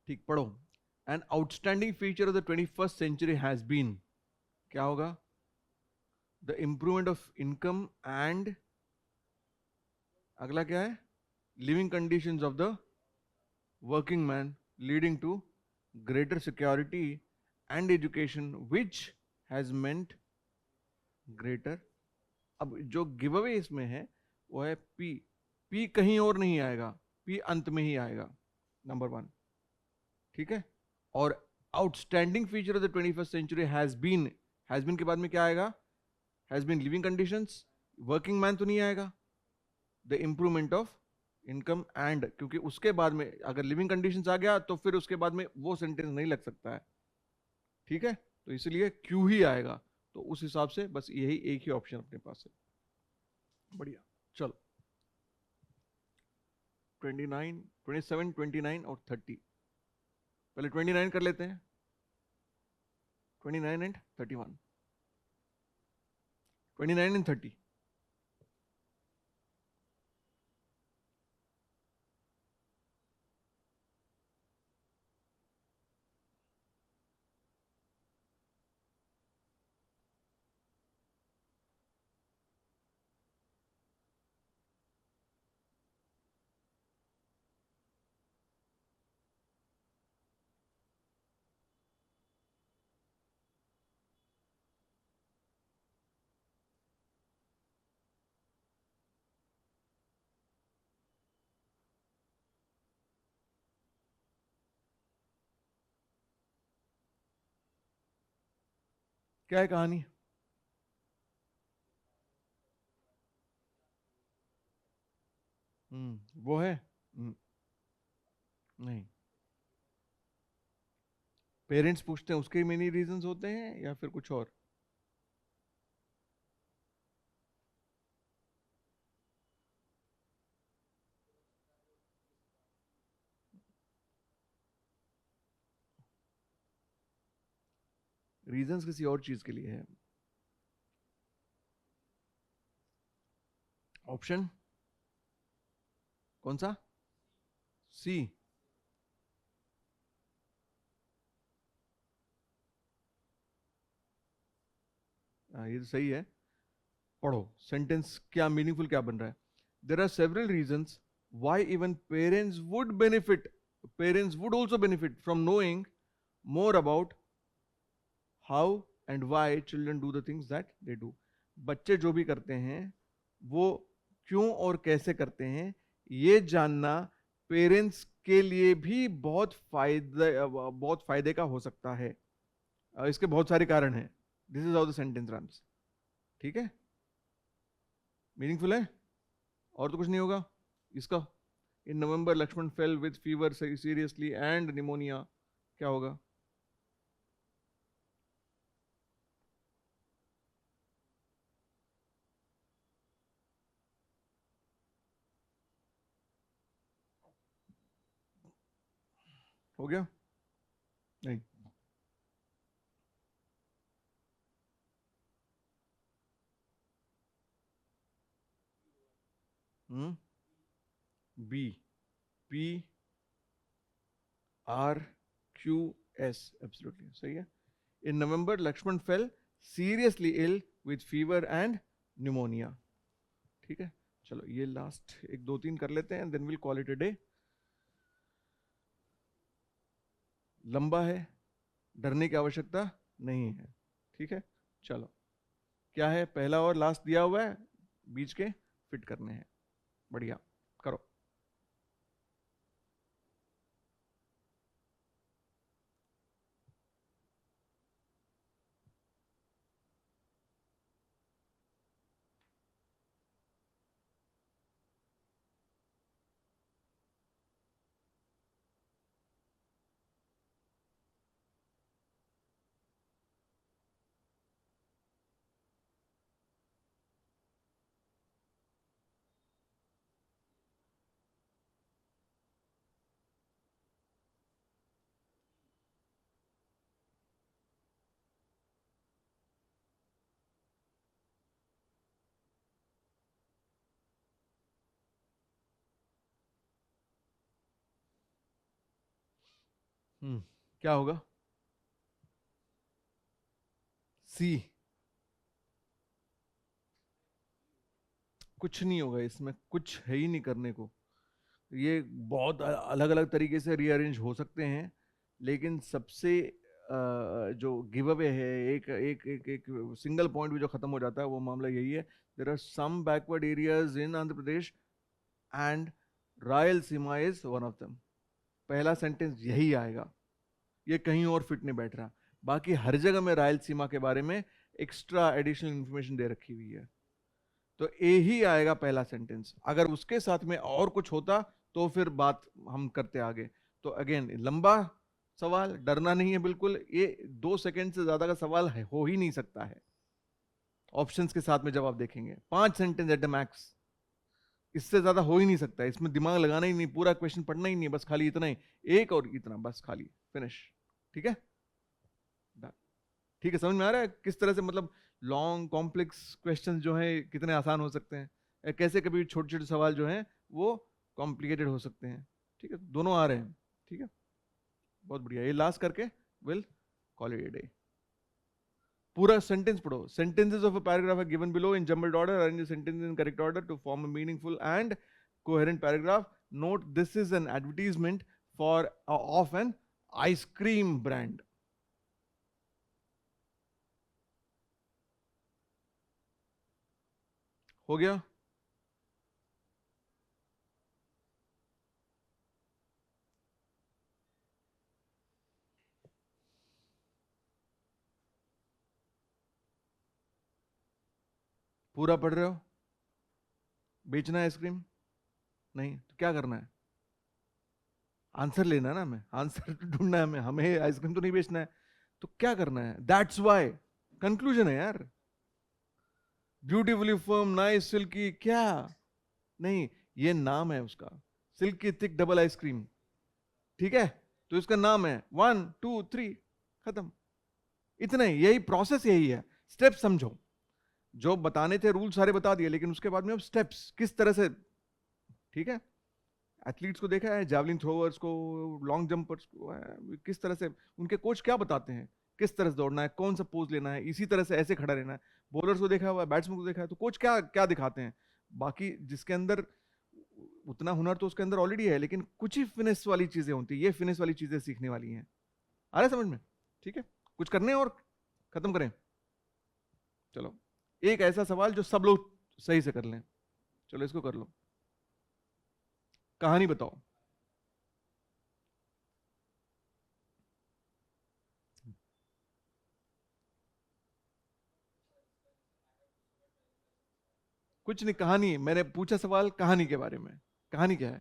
ठीक, पढ़ो। An outstanding feature of the 21st century has been, क्या होगा? The improvement of income and, अगला क्या है? Living conditions of the working man, leading to greater security and education which has meant greater. अब जो गिव अवे इसमें है वो है पी, पी कहीं और नहीं आएगा, पी अंत में ही आएगा, नंबर वन, ठीक है। और outstanding feature of the 21st century has been के बाद में क्या आएगा? Has been living conditions, working man तो नहीं आएगा, the improvement of income and, क्योंकि उसके बाद में अगर लिविंग कंडीशंस आ गया तो फिर उसके बाद में वो सेंटेंस नहीं लग सकता है, ठीक है। तो इसलिए क्यू ही आएगा। तो उस हिसाब से बस यही एक ही ऑप्शन अपने पास है। बढ़िया, चलो 29, 27, 29 और 30। पहले 29 कर लेते हैं, 29 एंड 31, 29 एंड 30। क्या है कहानी? वो है, नहीं, पेरेंट्स पूछते हैं उसके मेनी रीजंस होते हैं या फिर कुछ और? रीजंस किसी और चीज के लिए है। ऑप्शन कौन सा? सी, ये तो सही है। पढ़ो सेंटेंस, क्या मीनिंगफुल क्या बन रहा है। There are several reasons why even parents would also benefit from knowing more about how and why children do the things that they do. बच्चे जो भी करते हैं वो क्यों और कैसे करते हैं, ये जानना पेरेंट्स के लिए भी बहुत फायदे का हो सकता है। इसके बहुत सारे कारण हैं। This is how the sentence runs, ठीक है, मीनिंगफुल है। और तो कुछ नहीं होगा इसका। In November Lakshman fell with fever seriously and pneumonia, क्या होगा? हो गया? नहीं, B, P R Q S, absolutely सही है। In November Lakshman fell seriously ill with fever and pneumonia, ठीक है। चलो ये लास्ट एक दो तीन कर लेते हैं, then will call it a day. लंबा है, डरने की आवश्यकता नहीं है, ठीक है। चलो, क्या है पहला और लास्ट दिया हुआ है, बीच के फिट करने हैं। बढ़िया, करो। क्या होगा? सी। कुछ नहीं होगा इसमें, कुछ है ही नहीं करने को। ये बहुत अलग अलग तरीके से रीअरेंज हो सकते हैं, लेकिन सबसे जो गिव अवे है, एक एक एक एक सिंगल पॉइंट भी जो खत्म हो जाता है, वो मामला यही है। There are some backward areas in Andhra Pradesh and Rayalaseema is one of them. पहला सेंटेंस यही आएगा, ये कहीं और फिट नहीं बैठ रहा। बाकी हर जगह में रायलसीमा के बारे में एक्स्ट्रा एडिशनल इंफॉर्मेशन दे रखी हुई है। तो ए ही आएगा पहला सेंटेंस। अगर उसके साथ में और कुछ होता तो फिर बात हम करते आगे। तो अगेन लंबा सवाल, डरना नहीं है बिल्कुल। ये 2 सेकंड से ज्यादा का सवाल है, हो ही नहीं सकता है। ऑप्शंस के साथ में जब आप देखेंगे 5 सेंटेंस एट द मैक्स, इससे ज्यादा हो ही नहीं सकता है। इसमें दिमाग लगाना ही नहीं, पूरा क्वेश्चन पढ़ना ही नहीं है, बस खाली इतना ही, एक और इतना, बस खाली फिनिश। ठीक है, ठीक है, समझ में आ रहा है किस तरह से मतलब लॉन्ग कॉम्प्लेक्स क्वेश्चंस जो हैं कितने आसान हो सकते हैं, कैसे कभी छोटे छोटे सवाल जो हैं वो कॉम्प्लिकेटेड हो सकते हैं। ठीक है, दोनों आ रहे हैं। ठीक है, बहुत बढ़िया। ये लास्ट करके will call it a day. पूरा सेंटेंस पढ़ो। Sentences of a paragraph are given below in jumbled order. Arrange the sentence in correct order to form a meaningful and coherent paragraph. Note this is an advertisement for of an ice cream brand. हो गया? पूरा पढ़ रहे हो? बेचना है आइसक्रीम? नहीं तो क्या करना है? आंसर लेना है ना, हमें आंसर ढूंढना है, हमें आइसक्रीम तो नहीं बेचना है। तो क्या करना है? दैट्स वाई कंक्लूजन है यार। ब्यूटीफुली फर्म, नाइस, सिल्की, क्या? नहीं, ये नाम है उसका, सिल्की थिक डबल आइसक्रीम। ठीक है, तो इसका नाम है 1 2 3, खत्म। इतना ही, यही प्रोसेस यही है। स्टेप समझो, जो बताने थे रूल सारे बता दिए, लेकिन उसके बाद में अब स्टेप्स किस तरह से। ठीक है, एथलीट्स को देखा है, जैवलिन थ्रोवर्स को, लॉन्ग जंपर्स को, किस तरह से उनके कोच क्या बताते हैं, किस तरह से दौड़ना है, कौन सा पोज लेना है, इसी तरह से ऐसे खड़ा रहना है। बॉलर्स को देखा हुआ है, बैट्समैन को देखा है, तो कोच क्या क्या दिखाते हैं। बाकी जिसके अंदर उतना हुनर तो उसके अंदर ऑलरेडी है, लेकिन कुछ ही फिनिश वाली चीजें होती है, ये फिनिश वाली चीजें सीखने वाली हैं। आ रहा है समझ में? ठीक है, कुछ करने और खत्म करें। चलो, एक ऐसा सवाल जो सब लोग सही से कर लें। चलो इसको कर लो। कहानी बताओ। कुछ नहीं, कहानी, मैंने पूछा सवाल कहानी के बारे में। कहानी क्या है?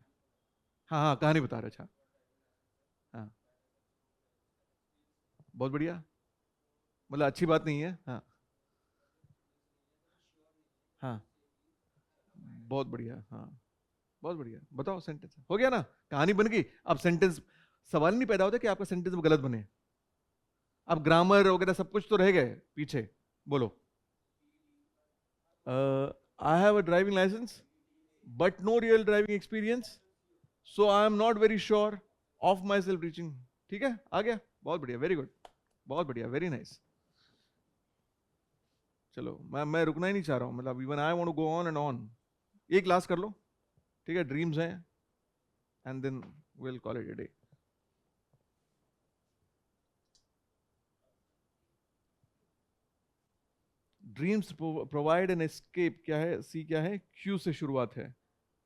हाँ हाँ, कहानी बता रहे। अच्छा, हाँ, बहुत बढ़िया। मतलब अच्छी बात नहीं है, हाँ। हाँ, बहुत बढ़िया, हाँ, बहुत बढ़िया। बताओ, सेंटेंस हो गया ना, कहानी बन गई। अब सेंटेंस, सवाल नहीं पैदा होता कि आपका सेंटेंस गलत बने। अब ग्रामर वगैरह सब कुछ तो रह गए पीछे। बोलो। I have a driving licence but no real driving experience, so I am not very sure of myself reaching. ठीक है, आ गया, बहुत बढ़िया, वेरी गुड, बहुत बढ़िया, वेरी नाइस। चलो, मैं रुकना ही नहीं चाह रहा हूँ, मतलब even I want to go on and on. एक क्लास कर लो, ठीक है, ड्रीम्स हैं, and then will call it a day. Dreams provide an escape, क्या है? सी क्या है? क्यू से शुरुआत है।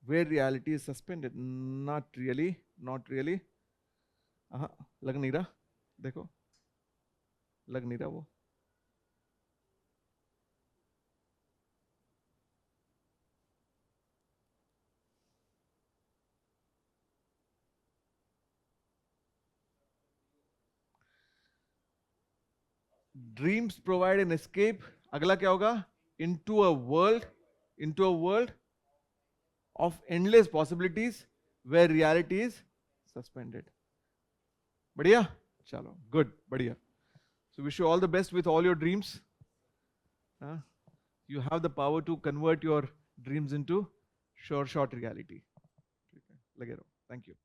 Where reality is suspended, not really, not really. हाँ, लग नहीं रहा, देखो, लग नहीं रहा वो। ड्रीम्स प्रोवाइड एन एस्केप, अगला क्या होगा? Into a world, into a world of endless possibilities where reality is suspended. बढ़िया, चलो, गुड, बढ़िया। So wish you all the best with all your dreams. You have the power to convert your dreams into short reality. ठीक है, लगे रहो। Thank you.